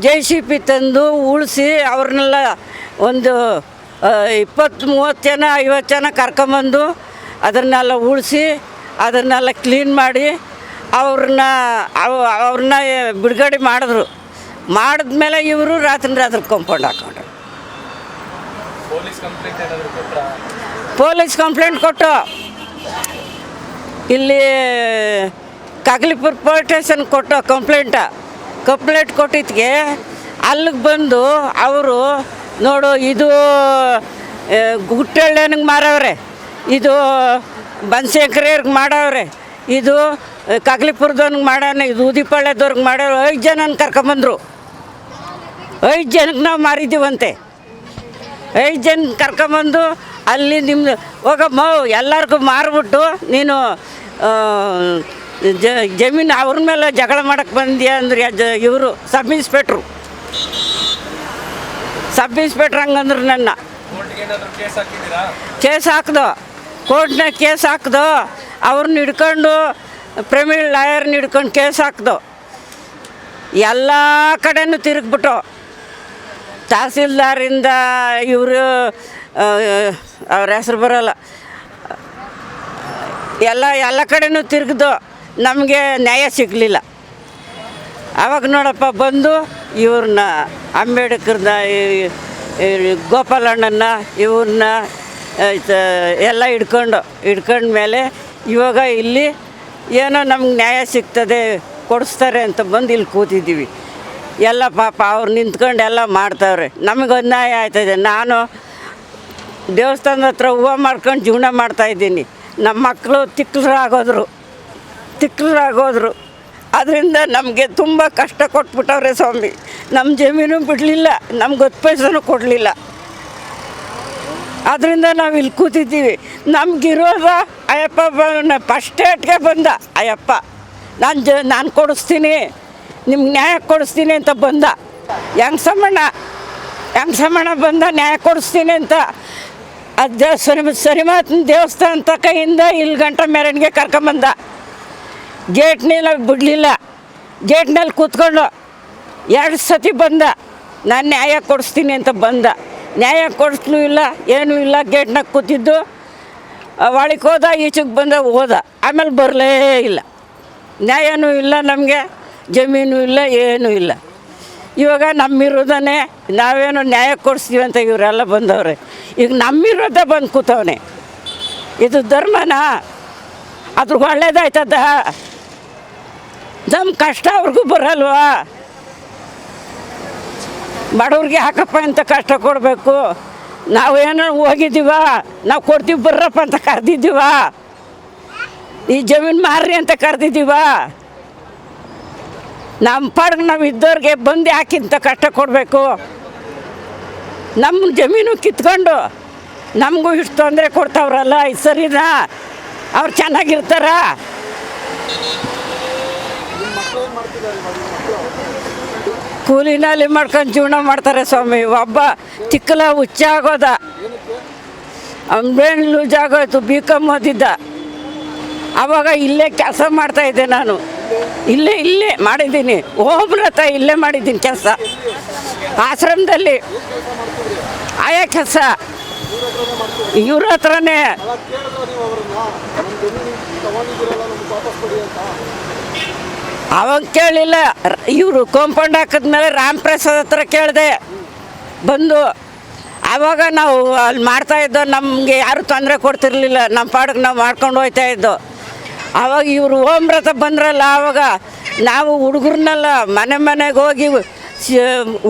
JCB ತಂದು ಉಳಿಸಿ ಅವ್ರನ್ನೆಲ್ಲ ಒಂದು 20-30 ಜನ 50 ಜನ ಕರ್ಕೊಂಬಂದು ಅದನ್ನೆಲ್ಲ ಉಳಿಸಿ ಅದನ್ನೆಲ್ಲ ಕ್ಲೀನ್ ಮಾಡಿ ಅವ್ರನ್ನ ಬಿಡುಗಡೆ ಮಾಡಿದ್ರು. ಮಾಡಿದ್ಮೇಲೆ ಇವರು ರಾತ್ರಿ ಕಾಂಪೌಂಡ್ ಹಾಕೊಂಡ್ರು. ಪೊಲೀಸ್ ಕಂಪ್ಲೇಂಟ್ ಕೊಟ್ಟು ಇಲ್ಲಿ ಕಗ್ಲಿಪುರ ಪೊಲೀಸ್ ಸ್ಟೇಷನ್ ಕೊಟ್ಟು ಕಂಪ್ಲೇಂಟ್ ಕೊಟ್ಟಿದ್ದಕ್ಕೆ ಅಲ್ಲಿಗೆ ಬಂದು ಅವರು ನೋಡು, ಇದು ಗುಟ್ಟೆಳ್ಳನಿಗೆ ಮಾರವ್ರೆ, ಇದು ಬನಶಂಕರಿಯವ್ರಿಗೆ ಮಾಡವ್ರೆ, ಇದು ಕಗ್ಲಿಪುರದವ್ನಿಗೆ ಮಾಡೋಣ, ಇದು ಉದಿಪಾಳ್ಯದವ್ರಿಗೆ ಮಾಡೋರು. 5 ಜನನ ಕರ್ಕೊಂಬಂದರು. 5 ಜನಕ್ಕೆ ನಾವು ಮಾರಿದ್ದೀವಂತೆ. 5 ಜನ ಕರ್ಕೊಂಬಂದು ಅಲ್ಲಿ ನಿಮ್ಮದು ಹೋಗಮ್ಮ, ಎಲ್ಲರಿಗೂ ಮಾರಿಬಿಟ್ಟು ನೀನು ಜಮೀನು ಅವ್ರ ಮೇಲೆ ಜಗಳ ಮಾಡೋಕ್ಕೆ ಬಂದ್ಯಾ ಅಂದ್ರೆ ಇವರು ಸಬ್ ಇನ್ಸ್ಪೆಕ್ಟ್ರು ಹಂಗಂದ್ರು. ನನ್ನ ಕೇಸ್ ಹಾಕ್ದೋ, ಕೋರ್ಟ್ನಾಗ ಕೇಸ್ ಹಾಕ್ದೋ, ಅವ್ರನ್ನ ಹಿಡ್ಕೊಂಡು ಪ್ರಮೀಳ್ ಲಾಯರ್ನ ಹಿಡ್ಕೊಂಡು ಕೇಸ್ ಹಾಕ್ದೋ. ಎಲ್ಲ ಕಡೆನೂ ತಿರುಗ್ಬಿಟ್ಟು ತಹಸೀಲ್ದಾರಿಂದ ಇವರು ಅವ್ರ ಹೆಸ್ರು ಬರೋಲ್ಲ, ಎಲ್ಲ ಕಡೆನೂ ತಿರುಗ್ದು ನಮಗೆ ನ್ಯಾಯ ಸಿಗಲಿಲ್ಲ. ಆವಾಗ ನೋಡಪ್ಪ ಬಂದು ಇವ್ರನ್ನ ಅಂಬೇಡ್ಕರ್ನ ಗೋಪಾಲಣ್ಣನ ಇವ್ರನ್ನ ಎಲ್ಲ ಹಿಡ್ಕೊಂಡ್ಮೇಲೆ ಇವಾಗ ಇಲ್ಲಿ ಏನೋ ನಮ್ಗೆ ನ್ಯಾಯ ಸಿಗ್ತದೆ, ಕೊಡಿಸ್ತಾರೆ ಅಂತ ಬಂದು ಇಲ್ಲಿ ಕೂತಿದ್ದೀವಿ. ಎಲ್ಲ ಪಾಪ ಅವ್ರು ನಿಂತ್ಕೊಂಡು ಎಲ್ಲ ಮಾಡ್ತಾವ್ರೆ. ನಮಗೆ ಅನ್ಯಾಯ ಆಯ್ತದೆ. ನಾನು ದೇವಸ್ಥಾನದ ಹತ್ರ ಹೂವು ಮಾಡ್ಕೊಂಡು ಜೀವನ ಮಾಡ್ತಾಯಿದ್ದೀನಿ. ನಮ್ಮ ಮಕ್ಕಳು ತಿಕ್ಕರಾಗೋದ್ರು. ಅದರಿಂದ ನಮಗೆ ತುಂಬ ಕಷ್ಟ ಕೊಟ್ಬಿಟ್ಟವ್ರೆ ಸ್ವಾಮಿ. ನಮ್ಮ ಜಮೀನು ಬಿಡಲಿಲ್ಲ, ನಮ್ಗೆ 10 ಪೈಸೆನೂ ಕೊಡಲಿಲ್ಲ. ಅದರಿಂದ ನಾವು ಇಲ್ಲಿ ಕೂತಿದ್ದೀವಿ. ನಮಗಿರೋದ ಅಯ್ಯಪ್ಪ ಫಸ್ಟ್ ಡೇಟ್ಗೆ ಬಂದ ಅಯ್ಯಪ್ಪ, ನಾನು ಕೊಡಿಸ್ತೀನಿ, ನಿಮ್ಗೆ ನ್ಯಾಯ ಕೊಡಿಸ್ತೀನಿ ಅಂತ ಬಂದ. ಯಂಗ್ಸಮ್ಮಣ್ಣ ಬಂದ ನ್ಯಾಯ ಕೊಡಿಸ್ತೀನಿ ಅಂತ. ಅದು ಸರಿಮಾತನ ದೇವಸ್ಥಾನ ತಕೆಯಿಂದ ಇಲ್ಲಿ ಗಂಟ ಮೆರವಣಿಗೆ ಕರ್ಕೊಂಬಂದ. ಗೇಟ್ನೆಲ್ಲ ಬಿಡಲಿಲ್ಲ, ಗೇಟ್ನಲ್ಲಿ ಕೂತ್ಕೊಂಡು 2 ಸತಿ ಬಂದ. ನಾನು ನ್ಯಾಯ ಕೊಡಿಸ್ತೀನಿ ಅಂತ ಬಂದ. ನ್ಯಾಯ ಕೊಡಿಸ್ಲೂ ಇಲ್ಲ, ಏನೂ ಇಲ್ಲ. ಗೇಟ್ನಾಗ ಕೂತಿದ್ದು ಒಳಗೆ ಹೋದ, ಈಚೆಗೆ ಬಂದ, ಹೋದ. ಆಮೇಲೆ ಬರಲೇ ಇಲ್ಲ. ನ್ಯಾಯನೂ ಇಲ್ಲ, ನಮಗೆ ಜಮೀನು ಇಲ್ಲ, ಏನೂ ಇಲ್ಲ. ಇವಾಗ ನಮ್ಮಿರೋದನ್ನೇ ನಾವೇನೋ ನ್ಯಾಯ ಕೊಡಿಸ್ತೀವಿ ಅಂತ ಇವರೆಲ್ಲ ಬಂದವ್ರೆ. ಈಗ ನಮ್ಮಿರೋದ ಬಂದು ಕೂತವನೆ. ಇದು ಧರ್ಮನಾ? ಅದ್ರ ಒಳ್ಳೇದಾಯ್ತದ? ನಮ್ಮ ಕಷ್ಟ ಅವ್ರಿಗೂ ಬರಲ್ವಾ? ಬಡವ್ರಿಗೆ ಹಾಕಪ್ಪ ಅಂತ ಕಷ್ಟ ಕೊಡಬೇಕು. ನಾವೇನೋ ಹೋಗಿದ್ದೀವ, ನಾವು ಕೊಡ್ತೀವಿ ಬರ್ರಪ್ಪ ಅಂತ ಕರೆದಿದ್ದೀವ? ಈ ಜಮೀನು ಮಾರ್ರಿ ಅಂತ ಕರೆದಿದ್ದೀವ? ನಮ್ಮ ಪಾಡಿಗೆ ನಾವು ಇದ್ದವ್ರಿಗೆ ಬಂದು ಯಾಕಿಂತ ಕಷ್ಟ ಕೊಡಬೇಕು? ನಮ್ಮ ಜಮೀನು ಕಿತ್ಕೊಂಡು ನಮಗೂ ಇಷ್ಟು ತೊಂದರೆ ಕೊಡ್ತಾವ್ರಲ್ಲ, ಇದು ಸರಿನಾ? ಅವ್ರು ಚೆನ್ನಾಗಿರ್ತಾರ? ಕೂಲಿನಲ್ಲಿ ಮಾಡ್ಕೊಂಡು ಜೀವನ ಮಾಡ್ತಾರೆ ಸ್ವಾಮಿ. ಒಬ್ಬ ತಿಕ್ಕಲ ಹುಚ್ಚಾಗೋದ, ಬ್ರೈನ್ ಲೂಸ್ ಆಗೋಯ್ತು, B.Com ಓದಿದ್ದ. ಆವಾಗ ಇಲ್ಲೇ ಕೆಲಸ ಮಾಡ್ತಾಯಿದ್ದೆ ನಾನು. ಇಲ್ಲೇ ಮಾಡಿದ್ದೀನಿ. ಹೋಮ್ರತ ಇಲ್ಲೇ ಮಾಡಿದ್ದೀನಿ ಕೆಲಸ, ಆಶ್ರಮದಲ್ಲಿ ಆಯಾ ಕೆಲಸ ಇವ್ರ ಹತ್ರನೇ. ಅವಾಗ ಕೇಳಿಲ್ಲ. ಇವರು ಕಾಂಪೌಂಡ್ ಹಾಕಿದ್ಮೇಲೆ ರಾಮಪ್ರಸಾದ್ ಹತ್ರ ಕೇಳಿದೆ ಬಂದು. ಆವಾಗ ನಾವು ಅಲ್ಲಿ ಮಾಡ್ತಾಯಿದ್ದೋ, ನಮಗೆ ಯಾರೂ ತೊಂದರೆ ಕೊಡ್ತಿರ್ಲಿಲ್ಲ, ನಮ್ಮ ಪಾಡಿಗೆ ನಾವು ಮಾಡ್ಕೊಂಡು ಹೋಗ್ತಾಯಿದ್ದೋ. ಆವಾಗ ಇವರು ಓಮ್ರತ ಬಂದ್ರಲ್ಲ, ಆವಾಗ ನಾವು ಹುಡುಗರನ್ನೆಲ್ಲ ಮನೆಗೆ ಹೋಗಿ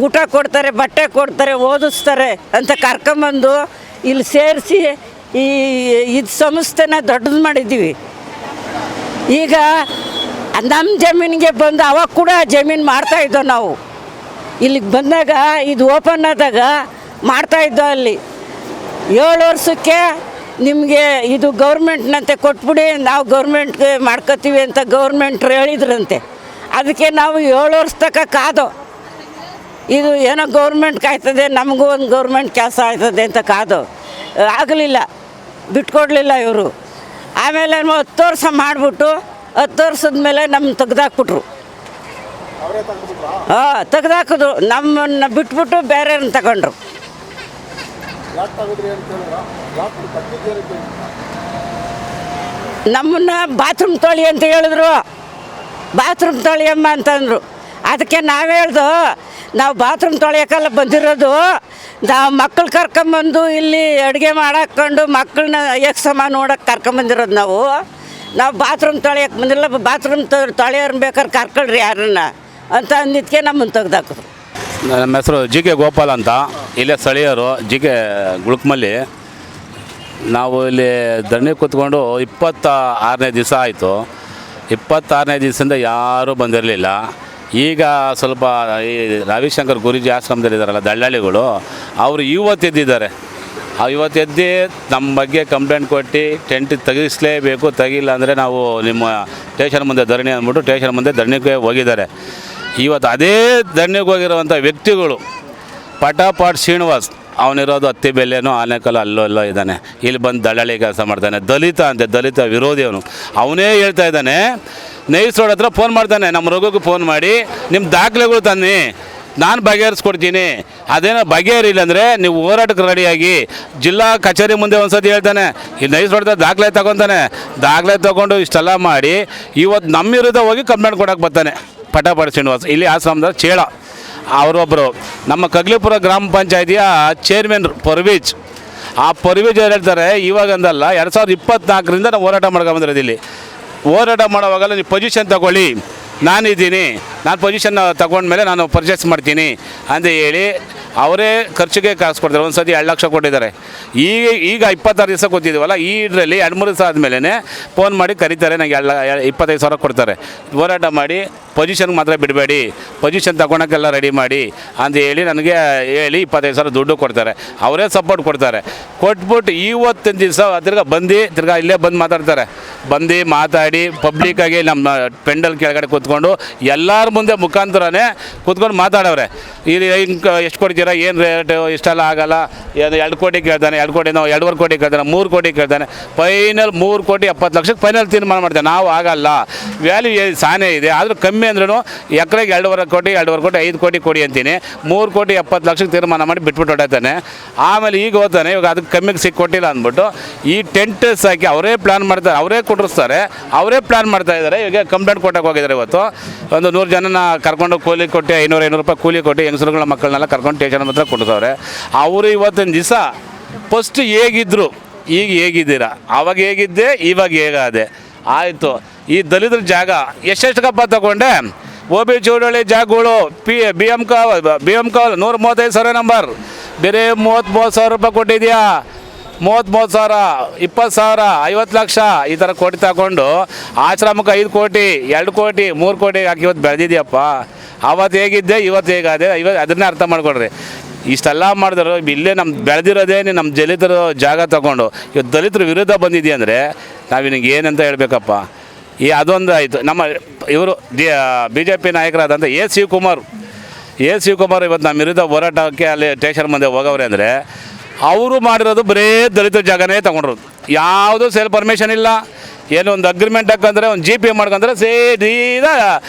ಊಟ ಕೊಡ್ತಾರೆ, ಬಟ್ಟೆ ಕೊಡ್ತಾರೆ, ಓದಿಸ್ತಾರೆ ಅಂತ ಕರ್ಕೊಂಬಂದು ಇಲ್ಲಿ ಸೇರಿಸಿ ಇದು ಸಂಸ್ಥೆನ ದೊಡ್ಡದು ಮಾಡಿದ್ದೀವಿ. ಈಗ ನಮ್ಮ ಜಮೀನಿಗೆ ಬಂದು ಅವಾಗ ಕೂಡ ಜಮೀನು ಮಾಡ್ತಾಯಿದ್ದೋ ನಾವು. ಇಲ್ಲಿಗೆ ಬಂದಾಗ ಇದು ಓಪನ್ ಆದಾಗ ಮಾಡ್ತಾಯಿದ್ದೋ. ಅಲ್ಲಿ 7 ವರ್ಷಕ್ಕೆ ನಿಮಗೆ ಇದು ಗೌರ್ಮೆಂಟ್ನಂತೆ ಕೊಟ್ಬಿಡಿ, ನಾವು ಗೌರ್ಮೆಂಟ್ಗೆ ಮಾಡ್ಕೋತೀವಿ ಅಂತ ಗೌರ್ಮೆಂಟ್ರು ಹೇಳಿದ್ರಂತೆ. ಅದಕ್ಕೆ ನಾವು 7 ವರ್ಷ ತನಕ ಕಾದೋ. ಇದು ಏನೋ ಗೌರ್ಮೆಂಟ್ ಕಾಯ್ತದೆ, ನಮಗೂ ಒಂದು ಗೌರ್ಮೆಂಟ್ ಕೆಲಸ ಆಯ್ತದೆ ಅಂತ ಕಾದೋ. ಆಗಲಿಲ್ಲ, ಬಿಟ್ಕೊಡ್ಲಿಲ್ಲ ಇವರು. ಆಮೇಲೆ 10 ವರ್ಷ ಮಾಡಿಬಿಟ್ಟು 10 ವರ್ಷದ ಮೇಲೆ ನಮ್ಮ ತೆಗ್ದಾಕ್ಬಿಟ್ರು. ತೆಗ್ದಾಕಿದ್ರು. ನಮ್ಮನ್ನು ಬಿಟ್ಬಿಟ್ಟು ಬೇರೆಯವ್ರನ್ನ ತಗೊಂಡ್ರು. ನಮ್ಮನ್ನು ಬಾತ್ರೂಮ್ ತೊಳಿ ಅಂತ ಹೇಳಿದ್ರು. ಬಾತ್ರೂಮ್ ತೊಳಿಯಮ್ಮ ಅಂತಂದರು. ಅದಕ್ಕೆ ನಾವು ಹೇಳ್ದು, ನಾವು ಬಾತ್ರೂಮ್ ತೊಳೆಯೋಕ್ಕೆಲ್ಲ ಬಂದಿರೋದು, ನಾವು ಮಕ್ಕಳು ಕರ್ಕೊಂಬಂದು ಇಲ್ಲಿ ಅಡುಗೆ ಮಾಡಾಕೊಂಡು ಮಕ್ಕಳನ್ನ ಸಮ ನೋಡೋಕೆ ಕರ್ಕೊಂಬಂದಿರೋದು. ನಾವು ಬಾತ್ರೂಮ್ ತೊಳೆಯೋಕೆ ಬಂದಿಲ್ಲ. ಬಾತ್ರೂಮ್ ತೊಳೆಯೋರ್ನ ಬೇಕಾದ್ರೆ ಕರ್ಕೊಳ್ರಿ ಯಾರನ್ನ ಅಂತ ಅಂದಿದ್ದಕ್ಕೆ ನಮ್ಮನ್ನು ತೆಗ್ದಾಕಿದ್ರು.
ನಮ್ಮ ಹೆಸರು G.K. ಗೋಪಾಲ್ ಅಂತ, ಇಲ್ಲೇ ಸ್ಥಳೀಯರು, G.K. ಗುಳುಕ್ಮಲ್ಲಿ. ನಾವು ಇಲ್ಲಿ ಧರಣಿ ಕೂತ್ಕೊಂಡು 26ನೇ ದಿವಸ ಆಯಿತು. 26ನೇ ದಿವಸದಿಂದ ಯಾರೂ ಬಂದಿರಲಿಲ್ಲ. ಈಗ ಸ್ವಲ್ಪ ಈ ರವಿಶಂಕರ್ ಗುರೂಜಿ ಆಶ್ರಮದಲ್ಲಿದ್ದಾರಲ್ಲ ದಳ್ಳಾಳಿಗಳು, ಅವರು ಇವತ್ತೆದ್ದಿದ್ದಾರೆ. ಇವತ್ತೆದ್ದು ನಮ್ಮ ಬಗ್ಗೆ ಕಂಪ್ಲೇಂಟ್ ಕೊಟ್ಟು ಟೆಂಟ್ ತೆಗಿಸಲೇಬೇಕು, ತೆಗಿಲ್ಲ ಅಂದರೆ ನಾವು ನಿಮ್ಮ ಸ್ಟೇಷನ್ ಮುಂದೆ ಧರಣಿ ಅಂದ್ಬಿಟ್ಟು ಸ್ಟೇಷನ್ ಮುಂದೆ ಧರಣಿಗೆ ಹೋಗಿದ್ದಾರೆ. ಇವತ್ತು ಅದೇ ಧರಣಿಗೆ ಹೋಗಿರುವಂಥ ವ್ಯಕ್ತಿಗಳು ಪಟಾಪಾಟ್ ಶ್ರೀನಿವಾಸ್, ಅವನಿರೋದು ಅತ್ತಿಬೆಲ್ಲೇನೋ ಆನೆಕಲ್ಲು ಅಲ್ಲೋ ಇದ್ದಾನೆ. ಇಲ್ಲಿ ಬಂದು ದಳ್ಳಾಳಿ ಕೆಲಸ ಮಾಡ್ತಾನೆ. ದಲಿತ ವಿರೋಧಿ ಅವನು. ಅವನೇ ಹೇಳ್ತಾ ಇದ್ದಾನೆ, ನೈಸ್ ರೋಡ್ ಹತ್ರ ಫೋನ್ ಮಾಡ್ತಾನೆ, ನಮ್ಮ ರಘುಗೆ ಫೋನ್ ಮಾಡಿ ನಿಮ್ಮ ದಾಖಲೆಗಳು ತನ್ನಿ, ನಾನು ಬಗೆಹರಿಸ್ಕೊಡ್ತೀನಿ. ಅದೇನೋ ಬಗೆಹರಿಲ್ಲ ಅಂದರೆ ನೀವು ಹೋರಾಟಕ್ಕೆ ರೆಡಿಯಾಗಿ ಜಿಲ್ಲಾ ಕಚೇರಿ ಮುಂದೆ ಒಂದು ಸತಿ ಹೇಳ್ತಾನೆ. ಇಲ್ಲಿ ನೈಸ್ ರೋಡ್ ದಾಖಲೆ ತಗೊತಾನೆ. ದಾಖಲೆ ತೊಗೊಂಡು ಇಷ್ಟೆಲ್ಲ ಮಾಡಿ ಇವತ್ತು ನಮ್ಮ ವಿರುದ್ಧ ಹೋಗಿ ಕಂಪ್ಲೇಂಟ್ ಕೊಡೋಕೆ ಬರ್ತಾನೆ ಪಟಾಪಾಟ್ ಶ್ರೀನಿವಾಸ್. ಇಲ್ಲಿ ಆಶ್ರಮದ ಚೇಳ ಅವರೊಬ್ಬರು. ನಮ್ಮ ಕಗ್ಲಿಪುರ ಗ್ರಾಮ ಪಂಚಾಯಿತಿಯ ಚೇರ್ಮನ್ ಪರ್ವೀಜ್. ಆ ಪರ್ವೀಜ್ ಹೇಳ್ತಾರೆ, ಇವಾಗಂದಲ್ಲ 2024ರಿಂದ ನಾವು ಹೋರಾಟ ಮಾಡ್ಕೊಂಬಂದಿರೋದು. ಇಲ್ಲಿ ಹೋರಾಟ ಮಾಡೋವಾಗಲ್ಲ ನೀವು ಪೊಸಿಷನ್ ತಗೊಳ್ಳಿ, ನಾನಿದ್ದೀನಿ, ನಾನು ಪೊಸಿಷನ್ ತಗೊಂಡ್ಮೇಲೆ ನಾನು ಪರ್ಚೇಸ್ ಮಾಡ್ತೀನಿ ಅಂತ ಹೇಳಿ ಅವರೇ ಖರ್ಚಿಗೆ ಕಾಸು ಕೊಡ್ತಾರೆ. ಒಂದು ಸತಿ 2 ಲಕ್ಷ ಕೊಟ್ಟಿದ್ದಾರೆ. ಈಗ 26 ದಿವಸ ಕೊಟ್ಟಿದ್ದೀವಲ್ಲ, ಈ ಇದರಲ್ಲಿ 2-3 ದಿವಸ ಆದಮೇಲೆ ಫೋನ್ ಮಾಡಿ ಕರೀತಾರೆ, ನನಗೆ 25,000 ಕೊಡ್ತಾರೆ. ಹೋರಾಟ ಮಾಡಿ ಪೊಸಿಷನ್ಗೆ ಮಾತ್ರ ಬಿಡಬೇಡಿ, ಪೊಸಿಷನ್ ತಗೊಳಕ್ಕೆಲ್ಲ ರೆಡಿ ಮಾಡಿ ಅಂತ ಹೇಳಿ ನನಗೆ ಹೇಳಿ 25,000 ದುಡ್ಡು ಕೊಡ್ತಾರೆ. ಅವರೇ ಸಪೋರ್ಟ್ ಕೊಡ್ತಾರೆ. ಕೊಟ್ಬಿಟ್ಟು ಇವತ್ತಿನ ದಿವಸ ತಿರ್ಗಾ ಇಲ್ಲೇ ಬಂದು ಮಾತಾಡ್ತಾರೆ. ಬಂದು ಮಾತಾಡಿ ಪಬ್ಲಿಕ್ಕಾಗಿ ನಮ್ಮ ಪೆಂಡಲ್ ಕೆಳಗಡೆ ಕೂತ್ಕೊಂಡು ಎಲ್ಲರ ಮುಂದೆ ಮುಖಾಂತರನೇ ಕೂತ್ಕೊಂಡು ಮಾತಾಡವ್ರೆ. ಇಲ್ಲಿ ಎಷ್ಟು ಕೊಡ್ತೀರಾ, ಏನು ರೇಟು, ಇಷ್ಟೆಲ್ಲ ಆಗಲ್ಲ, 2 ಕೋಟಿ ಕೇಳ್ತಾನೆ, 2 ಕೋಟಿ 2.5 ಕೋಟಿ ಕೇಳ್ತಾನೆ, 3 ಕೋಟಿ ಕೇಳ್ತಾನೆ. ಫೈನಲ್ 3,70,00,000 ಫೈನಲ್ ತೀರ್ಮಾನ ಮಾಡ್ತಾನೆ. ನಾವು ಆಗಲ್ಲ, ವ್ಯಾಲ್ಯೂ ಸಾನೇ ಇದೆ, ಆದರೂ ಕಮ್ಮಿ ಅಂದ್ರೂ ಎಕರೆಗೆ 2.5 ಕೋಟಿ 5 ಕೋಟಿ ಕೊಡಿ ಅಂತೀನಿ. 3,70,00,000 ತೀರ್ಮಾನ ಮಾಡಿ ಬಿಟ್ಬಿಟ್ಟು ಹೊಡತಾನೆ. ಆಮೇಲೆ ಈಗ ಹೋಗ್ತಾನೆ, ಇವಾಗ ಅದಕ್ಕೆ ಕಮ್ಮಿಗೆ ಕೊಟ್ಟಿಲ್ಲ ಅಂದ್ಬಿಟ್ಟು ಈ ಟೆಂಟ್ ಸಾಕಿ ಅವರೇ ಪ್ಲ್ಯಾನ್ ಮಾಡ್ತಾರೆ, ಅವರೇ ಕೊಟ್ಟಿರ್ತಾರೆ, ಅವರೇ ಪ್ಲ್ಯಾನ್ ಮಾಡ್ತಾ ಇದ್ದಾರೆ. ಇವಾಗ ಕಂಪ್ಲೇಂಟ್ ಕೊಟ್ಟಕ್ಕೆ ಹೋಗಿದ್ದಾರೆ. ಇವತ್ತು ಒಂದು 100 ಜನನ ಕರ್ಕೊಂಡು ಕೂಲಿ ಕೊಟ್ಟು 500 ರೂಪಾಯಿ ಕೂಲಿ ಕೊಟ್ಟು ಹೆಂಗಸರುಗಳ ಮಕ್ಕಳನ್ನೆಲ್ಲ ಕರ್ಕೊಂಡು ಸ್ಟೇಷನ್ ಹತ್ರ ಕೊಡ್ತವ್ರೆ. ಅವರು ಇವತ್ತಿನ ದಿವಸ ಫಸ್ಟ್ ಹೇಗಿದ್ದರು, ಈಗ ಹೇಗಿದ್ದೀರಾ, ಆವಾಗ ಹೇಗಿದ್ದೆ, ಇವಾಗ ಹೇಗಾದೆ ಆಯಿತು. ಈ ದಲಿತರ ಜಾಗ ಎಷ್ಟೆಷ್ಟುಕಪ್ಪ ತಗೊಂಡೆ, OB ಚೌಡಳ್ಳಿ ಜಾಗಗಳು BM ಕಾವಲ್ 135 ಸರ್ವೆ ನಂಬರ್ ಬೇರೆ 30,000 ರೂಪಾಯಿ ಕೊಟ್ಟಿದ್ಯಾ. 30 ಸಾವಿರ 20 ಸಾವಿರ 50 ಲಕ್ಷ ಈ ಥರ ಕೋಟಿ ತಗೊಂಡು ಆಶ್ರಮಕ್ಕೆ 5 ಕೋಟಿ 2 ಕೋಟಿ 3 ಕೋಟಿ ಹಾಕಿ ಇವತ್ತು ಬೆಳೆದಿದೆಯಪ್ಪ. ಅವತ್ತು ಹೇಗಿದ್ದೆ ಇವತ್ತು ಹೇಗಾದೆ ಅದನ್ನೇ ಅರ್ಥ ಮಾಡ್ಕೊಳ್ರಿ. ಇಷ್ಟೆಲ್ಲ ಮಾಡಿದ್ರು ಇಲ್ಲೇ ನಮ್ಮ ಬೆಳೆದಿರೋದೇ ನಮ್ಮ ದಲಿತರ ಜಾಗ ತಗೊಂಡು ಇವತ್ತು ದಲಿತರ ವಿರುದ್ಧ ಬಂದಿದೆಯಾ ಅಂದರೆ ನಾವು ನಿನಗೆ ಏನಂತ ಹೇಳಬೇಕಪ್ಪ. ಅದೊಂದು ಆಯಿತು. ನಮ್ಮ ಇವರು BJP ನಾಯಕರಾದಂಥ ಎ ಶಿವಕುಮಾರ್ ಇವತ್ತು ನಮ್ಮ ವಿರುದ್ಧ ಹೋರಾಟಕ್ಕೆ ಅಲ್ಲಿ ಸ್ಟೇಷನ್ ಮುಂದೆ ಹೋಗವ್ರೆ ಅಂದರೆ ಅವರು ಮಾಡಿರೋದು ಬರೀ ದಲಿತ ಜಾಗನೇ ತೊಗೊಂಡ್ರು. ಯಾವುದೂ ಸೇಲ್ ಪರ್ಮಿಷನ್ ಇಲ್ಲ, ಏನೋ ಒಂದು ಅಗ್ರಿಮೆಂಟ್ ಹಾಕಂದ್ರೆ ಒಂದು GP ಮಾಡ್ಕೊಂಡ್ರೆ ಸೀದಾ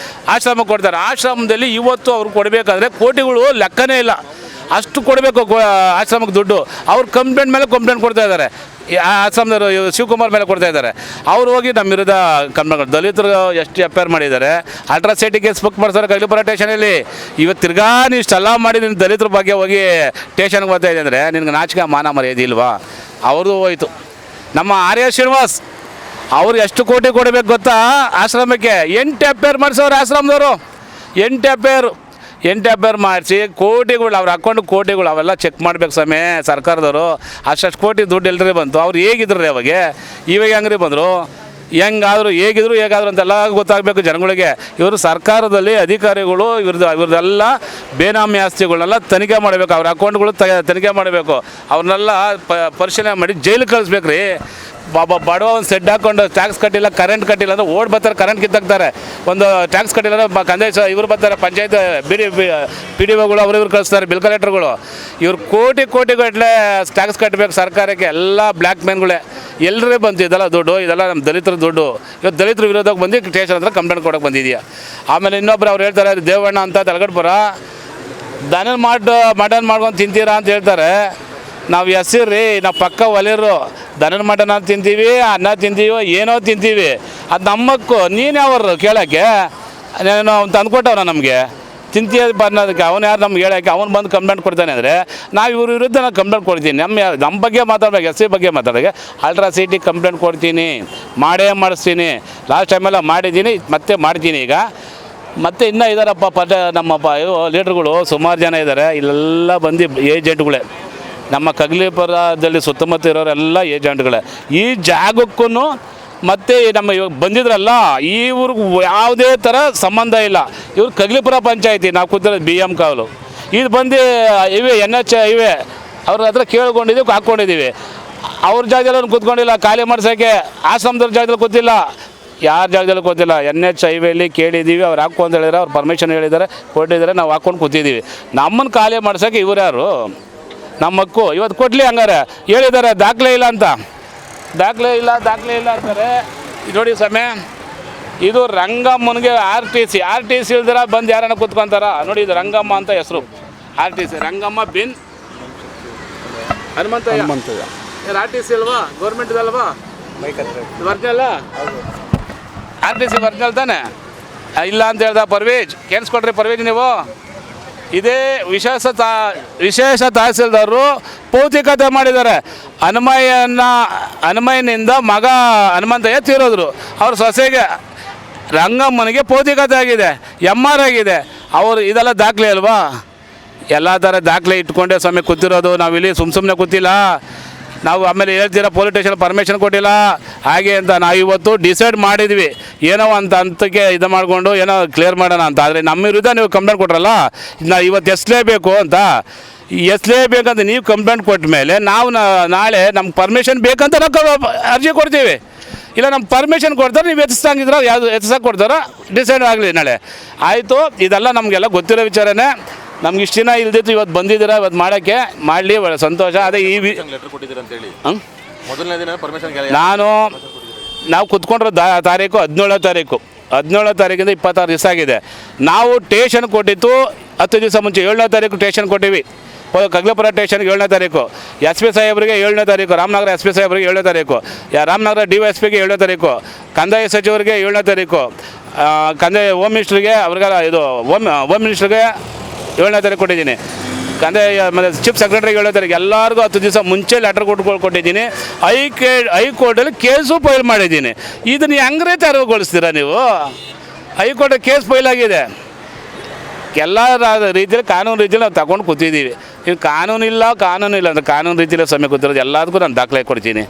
ಆಶ್ರಮಕ್ಕೆ ಕೊಡ್ತಾರೆ. ಆಶ್ರಮದಲ್ಲಿ ಇವತ್ತು ಅವ್ರು ಕೊಡಬೇಕಾದ್ರೆ ಕೋಟಿಗಳು ಲೆಕ್ಕನೇ ಇಲ್ಲ, ಅಷ್ಟು ಕೊಡಬೇಕು ಆಶ್ರಮಕ್ಕೆ ದುಡ್ಡು. ಅವ್ರು ಕಂಪ್ಲೇಂಟ್ ಮೇಲೆ ಕಂಪ್ಲೇಂಟ್ ಕೊಡ್ತಾ ಇದ್ದಾರೆ, ಆಶ್ರಮದವರು ಶಿವಕುಮಾರ್ ಮೇಲೆ ಕೊಡ್ತಾ ಇದ್ದಾರೆ. ಅವ್ರು ಹೋಗಿ ನಮ್ಮ ವಿರುದ್ಧ ಕಂಪ್ಲೇಂಟ್ ದಲಿತರು ಎಷ್ಟು FIR ಮಾಡಿದ್ದಾರೆ. ಅಲ್ಟ್ರಾಸಿಟಿ ಕೇಸ್ ಬುಕ್ ಮಾಡ್ತಾರೆ ಕಗ್ಲಿಪುರ ಸ್ಟೇಷನಲ್ಲಿ. ಇವತ್ತು ತಿರ್ಗಾ ನೀವು ಇಷ್ಟೆಲ್ಲ ಮಾಡಿ ನಿನ್ನ ದಲಿತರ ಬಗ್ಗೆ ಹೋಗಿ ಸ್ಟೇಷನ್ಗೆ ಬರ್ತಾ ಇದೆ ಅಂದರೆ ನಿನ್ಗೆ ನಾಚಿಕೆ ಮಾನ ಮರ್ಯಾದೆ ಇಲ್ವಾ? ಅವ್ರದ್ದು ಹೋಯ್ತು. ನಮ್ಮ ಆರ್ಯ ಶ್ರೀನಿವಾಸ್ ಅವ್ರು ಎಷ್ಟು ಕೋಟಿ ಕೊಡಬೇಕು ಗೊತ್ತಾ ಆಶ್ರಮಕ್ಕೆ? 8 FIR ಮಾಡಿಸೋರು ಆಶ್ರಮದವರು. 8 FIR ಮಾಡಿಸಿ ಕೋಟಿಗಳು ಅವ್ರ ಅಕೌಂಟ್ ಕೋಟಿಗಳು ಅವೆಲ್ಲ ಚೆಕ್ ಮಾಡ್ಬೇಕು ಸ್ವಾಮಿ ಸರ್ಕಾರದವರು. ಅಷ್ಟು ಕೋಟಿ ದುಡ್ಡು ಎಲ್ರಿ ಬಂತು? ಅವ್ರು ಹೇಗಿದ್ರು ರೀ ಅವಾಗ ಹೆಂಗ್ರಿ ಬಂದರು? ಹೇಗಾದ್ರು ಹೇಗಾದ್ರು ಅಂತೆಲ್ಲ ಗೊತ್ತಾಗಬೇಕು ಜನಗಳಿಗೆ. ಇವರು ಸರ್ಕಾರದಲ್ಲಿ ಅಧಿಕಾರಿಗಳು ಇವ್ರದ್ದೆಲ್ಲ ಬೇನಾಮಿ ಆಸ್ತಿಗಳನ್ನೆಲ್ಲ ತನಿಖೆ ಮಾಡಬೇಕು, ಅವ್ರ ಅಕೌಂಟ್ಗಳು ತನಿಖೆ ಮಾಡಬೇಕು, ಅವ್ರನ್ನೆಲ್ಲ ಪರಿಶೀಲನೆ ಮಾಡಿ ಜೈಲಿಗೆ ಕಳಿಸ್ಬೇಕು ರೀ. ಬಡವ ಒಂದು ಸೆಡ್ ಹಾಕ್ಕೊಂಡು ಟ್ಯಾಕ್ಸ್ ಕಟ್ಟಿಲ್ಲ, ಕರೆಂಟ್ ಕಟ್ಟಿಲ್ಲ ಅಂದರೆ ಓಡ್ ಬರ್ತಾರೆ, ಕರೆಂಟ್ ಕಿತ್ತಾಕ್ತಾರೆ. ಒಂದು ಟ್ಯಾಕ್ಸ್ ಕಟ್ಟಿಲ್ಲ ಅಂದರೆ ಕಂದಾಯ ಇವ್ರು ಬರ್ತಾರೆ, ಪಂಚಾಯತ್ PDOಗಳು ಅವ್ರು ಕಳಿಸ್ತಾರೆ, ಬಿಲ್ ಕಲೆಕ್ಟರ್ಗಳು. ಇವ್ರು ಕೋಟಿಗಟ್ಟಲೆ ಟ್ಯಾಕ್ಸ್ ಕಟ್ಟಬೇಕು ಸರ್ಕಾರಕ್ಕೆ. ಎಲ್ಲ ಬ್ಲ್ಯಾಕ್ ಮ್ಯಾನ್ಗಳೇ ಎಲ್ಲರೇ ಬಂತು ಇದೆಲ್ಲ ದುಡ್ಡು, ಇದೆಲ್ಲ ನಮ್ಮ ದಲಿತರ ದುಡ್ಡು. ಇವತ್ತು ದಲಿತರ ವಿರೋಧಕ್ಕೆ ಬಂದು ಸ್ಟೇಷನ್ ಹತ್ರ ಕಂಪ್ಲೇಂಟ್ ಕೊಡೋಕೆ ಬಂದಿದೆಯಾ. ಆಮೇಲೆ ಇನ್ನೊಬ್ರು ಅವ್ರು ಹೇಳ್ತಾರೆ ದೇವಣ್ಣ ಅಂತ ತಲಗಡ್ಪುರ, ಮಟನ್ ಮಾಡ್ಕೊಂಡು ತಿಂತೀರಾ ಅಂತ ಹೇಳ್ತಾರೆ. ನಾವು ರೀ, ನಾವು ಪಕ್ಕ ಒಲೆರು ದನದ ಮಟನ್ ತಿಂತೀವಿ, ಅನ್ನ ತಿಂತೀವಿ, ಏನೋ ತಿಂತೀವಿ. ಅದು ನಮ್ಮಕ್ಕು. ನೀನು ಯಾವರು ಕೇಳೋಕ್ಕೆ? ನಾನು ಅವ್ನು ತಂದುಕೊಟ್ಟವನ ನಮಗೆ ತಿಂತೀಯ ಅನ್ನೋದಕ್ಕೆ. ಅವನು ಯಾರು ನಮ್ಗೆ ಹೇಳೋಕ್ಕೆ? ಅವ್ನು ಬಂದು ಕಂಪ್ಲೇಂಟ್ ಕೊಡ್ತಾನೆ ಅಂದರೆ ನಾವು ಇವ್ರ ವಿರುದ್ಧ ನಾನು ಕಂಪ್ಲೇಂಟ್ ಕೊಡ್ತೀನಿ. ನಮ್ಮ ಬಗ್ಗೆ ಮಾತಾಡ್ಬೇಕು, SC ಬಗ್ಗೆ ಮಾತಾಡೋಕ್ಕೆ ಅಲ್ಟ್ರಾಸಿಟಿ ಕಂಪ್ಲೇಂಟ್ ಕೊಡ್ತೀನಿ, ಮಾಡಿಸ್ತೀನಿ. ಲಾಸ್ಟ್ ಟೈಮೆಲ್ಲ ಮಾಡಿದ್ದೀನಿ, ಮತ್ತೆ ಮಾಡ್ತೀನಿ ಈಗ. ಮತ್ತು ಇನ್ನೂ ಇದ್ದಾರಪ್ಪ ನಮ್ಮಪ್ಪ ಲೀಡ್ರುಗಳು ಸುಮಾರು ಜನ ಇದ್ದಾರೆ. ಇಲ್ಲೆಲ್ಲ ಬಂದು ಏಜೆಂಟ್ಗಳೇ, ನಮ್ಮ ಕಗ್ಲಿಪುರದಲ್ಲಿ ಸುತ್ತಮುತ್ತ ಇರೋರೆಲ್ಲ ಏಜೆಂಟ್ಗಳೇ. ಈ ಜಾಗಕ್ಕೂ ಮತ್ತು ನಮ್ಮ ಇವಾಗ ಬಂದಿದ್ರಲ್ಲ ಇವ್ರಿಗೆ ಯಾವುದೇ ಥರ ಸಂಬಂಧ ಇಲ್ಲ. ಇವ್ರು ಕಗ್ಲಿಪುರ ಪಂಚಾಯತಿ, ನಾವು ಕೂತಿರೋದು BM ಕಾವಲು. ಇದು ಬಂದು NH ಇವೆ ಅವ್ರ ಹತ್ರ ಕೇಳ್ಕೊಂಡಿದ್ದೀವಿ, ಹಾಕ್ಕೊಂಡಿದ್ದೀವಿ. ಅವ್ರ ಜಾಗದಲ್ಲಿ ಕೂತ್ಕೊಂಡಿಲ್ಲ, ಖಾಲಿ ಮಾಡ್ಸೋಕ್ಕೆ. ಆಶ್ರಮದವ್ರ ಜಾಗದಲ್ಲಿ ಕೂತಿಲ್ಲ, ಯಾರ ಜಾಗದಲ್ಲಿ ಕೂತಿಲ್ಲ. NH ಹೈವೇಲಿ ಕೇಳಿದ್ದೀವಿ, ಅವ್ರು ಹಾಕು ಅಂತ ಹೇಳಿದ್ರೆ, ಅವ್ರು ಪರ್ಮಿಷನ್ ಹೇಳಿದ್ದಾರೆ, ಕೊಟ್ಟಿದ್ದಾರೆ, ನಾವು ಹಾಕ್ಕೊಂಡು ಕೂತಿದ್ದೀವಿ. ನಮ್ಮನ್ನು ಖಾಲಿ ಮಾಡ್ಸೋಕ್ಕೆ ಇವ್ರು ಯಾರು? ನಮ್ಮ ಹಕ್ಕು. ಇವತ್ತು ಕೊಡಲಿ ಹಂಗಾರೆ ಹೇಳಿದ್ದಾರೆ, ದಾಖಲೆ ಇಲ್ಲ ಅಂತಾರೆ. ನೋಡಿ ಸಮಯ ಇದು ರಂಗಮ್ಮನಿಗೆ RTC ಇಲ್ದಿರ ಬಂದು ಯಾರನ್ನ ಕೂತ್ಕೊಂತಾರ ನೋಡಿ. ಇದು ರಂಗಮ್ಮ ಅಂತ ಹೆಸರು, RTC ರಂಗಮ್ಮ ಬಿನ್ ಹನುಮಂತಯ್ಯ. RTC ಅಲ್ವಾ? ಗೌರ್ಮೆಂಟ್ದಲ್ವಾ? ವರ್ಜಿನಲ್ಲ RTC ವರ್ಜಿನಲ್ ತಾನೆ? ಇಲ್ಲ ಅಂತ ಹೇಳ್ದ ಪರ್ವೇಜ್. ಕೇಳಿಸ್ಕೊಡ್ರಿ ಪರ್ವೇಜ್ ನೀವು. ಇದೇ ವಿಶೇಷ ತಹಸೀಲ್ದಾರರು ಭೌತಿಕತೆ ಮಾಡಿದ್ದಾರೆ. ಹನುಮಯ್ಯನಿಂದ ಮಗ ಹನುಮಂತಯ್ಯ ತೀರೋದ್ರು. ಅವ್ರ ಸೊಸೆಗೆ ರಂಗಮ್ಮನಿಗೆ ಭೌತಿಕತೆ ಆಗಿದೆ, MR ಆಗಿದೆ. ಅವರು ಇದೆಲ್ಲ ದಾಖಲೆ ಅಲ್ವಾ? ಎಲ್ಲ ಥರ ದಾಖಲೆ ಇಟ್ಕೊಂಡೆ ಸ್ವಾಮಿ ಕೂತಿರೋದು. ನಾವಿಲ್ಲಿ ಸುಮ್ಮನೆ ಕೂತಿಲ್ಲ. ನಾವು ಆಮೇಲೆ ಹೇಳ್ತೀರ ಪೊಲೀಸ್ ಸ್ಟೇಷನ್ ಪರ್ಮಿಷನ್ ಕೊಟ್ಟಿಲ್ಲ ಹಾಗೆ ಅಂತ. ನಾವು ಇವತ್ತು ಡಿಸೈಡ್ ಮಾಡಿದ್ವಿ ಏನೋ ಹಂತಕ್ಕೆ ಇದು ಮಾಡಿಕೊಂಡು ಏನೋ ಕ್ಲಿಯರ್ ಮಾಡೋಣ ಅಂತ. ಆದರೆ ನಮ್ಮ ವಿರುದ್ಧ ನೀವು ಕಂಪ್ಲೇಂಟ್ ಕೊಟ್ರಲ್ಲ, ನಾವು ಇವತ್ತು ಎಸ್ಲೇಬೇಕು ನೀವು ಕಂಪ್ಲೇಂಟ್ ಕೊಟ್ಟ ಮೇಲೆ ನಾವು ನಾಳೆ ನಮ್ಗೆ ಪರ್ಮಿಷನ್ ಬೇಕಂತ ನಾವು ಅರ್ಜಿ ಕೊಡ್ತೀವಿ. ಇಲ್ಲ ನಮ್ಮ ಪರ್ಮಿಷನ್ ಕೊಡ್ತಾರೆ, ನೀವು ಎತ್ತಿಸಂಗಿದ್ರೆ ಯಾವುದು ಎತ್ತಿಸಕ್ಕೆ ಕೊಡ್ತಾರೋ ಡಿಸೈಡ್ ಆಗಲಿ ನಾಳೆ. ಆಯಿತು, ಇದೆಲ್ಲ ನಮಗೆಲ್ಲ ಗೊತ್ತಿರೋ ವಿಚಾರನೇ. ನಮ್ಗೆ ಇಷ್ಟು ದಿನ ಇಲ್ದಿತ್ತು, ಇವತ್ತು ಬಂದಿದ್ದೀರಾ, ಇವತ್ತು ಮಾಡೋಕ್ಕೆ ಮಾಡಲಿ, ಒಳ್ಳೆ ಸಂತೋಷ. ಅದೇ ಈ
ಲೆಟರ್ ಕೊಟ್ಟಿದ್ದೀರ ಅಂತೇಳಿ ಮೊದಲನೇ ದಿನ ಪರ್ಮಿಷನ್
ನಾವು ಕುತ್ಕೊಂಡಿರೋ ತಾರೀಕು 17ನೇ ತಾರೀಕು. 17ನೇ ತಾರೀಕಿಂದ 26 ದಿವಸ ಆಗಿದೆ. ನಾವು ಟೇಷನ್ ಕೊಟ್ಟಿತ್ತು 10 ದಿವಸ ಮುಂಚೆ. 7ನೇ ತಾರೀಕು ಟೇಷನ್ ಕೊಟ್ಟಿವಿ, ಕಗ್ಲಿಪುರ ಸ್ಟೇಷನ್ಗೆ 7ನೇ ತಾರೀಕು. SP ಸಾಹೇಬರಿಗೆ 7ನೇ ತಾರೀಕು, ರಾಮನಗರ SP ಸಾಹೇಬರಿಗೆ 7ನೇ ತಾರೀಕು, ರಾಮನಗರ DYSPಗೆ 7ನೇ ತಾರೀಕು, ಕಂದಾಯ ಸಚಿವರಿಗೆ 7ನೇ ತಾರೀಕು, ಕಂದಾಯ ಹೋಮ್ ಮಿನಿಸ್ಟ್ರಿಗೆ ಅವ್ರಿಗೆಲ್ಲ ಇದು ಹೋಮ್ ಮಿನಿಸ್ಟ್ರಿಗೆ 7ನೇ ತಾರೀಕು ಕೊಟ್ಟಿದ್ದೀನಿ. ಕಂದಾಯ ಮತ್ತು ಚೀಫ್ ಸೆಕ್ರೆಟರಿಗೆ 7ನೇ ತಾರೀಕು. ಎಲ್ಲರಿಗೂ 10 ದಿವಸ ಮುಂಚೆ ಲೆಟರ್ ಕೊಟ್ಟಿದ್ದೀನಿ. ಹೈಕೋರ್ಟಲ್ಲಿ ಕೇಸು ಫೈಲ್ ಮಾಡಿದ್ದೀನಿ. ಇದನ್ನು ಹೆಂಗ್ರೆ ತೆರವುಗೊಳಿಸ್ತೀರಾ ನೀವು? ಹೈಕೋರ್ಟ್ ಕೇಸ್ ಫೈಲ್ ಆಗಿದೆ. ಎಲ್ಲ ರೀತಿಯಲ್ಲಿ ಕಾನೂನು ರೀತಿಯಲ್ಲಿ ನಾವು ತಗೊಂಡು ಕೂತಿದ್ದೀವಿ. ಈಗ ಕಾನೂನು ಇಲ್ಲ ಅಂದರೆ ಕಾನೂನು ರೀತಿಯಲ್ಲಿ ಸಮಯ ಕೂತಿರೋದು ಎಲ್ಲದಕ್ಕೂ ನಾನು ದಾಖಲೆ ಕೊಡ್ತೀನಿ.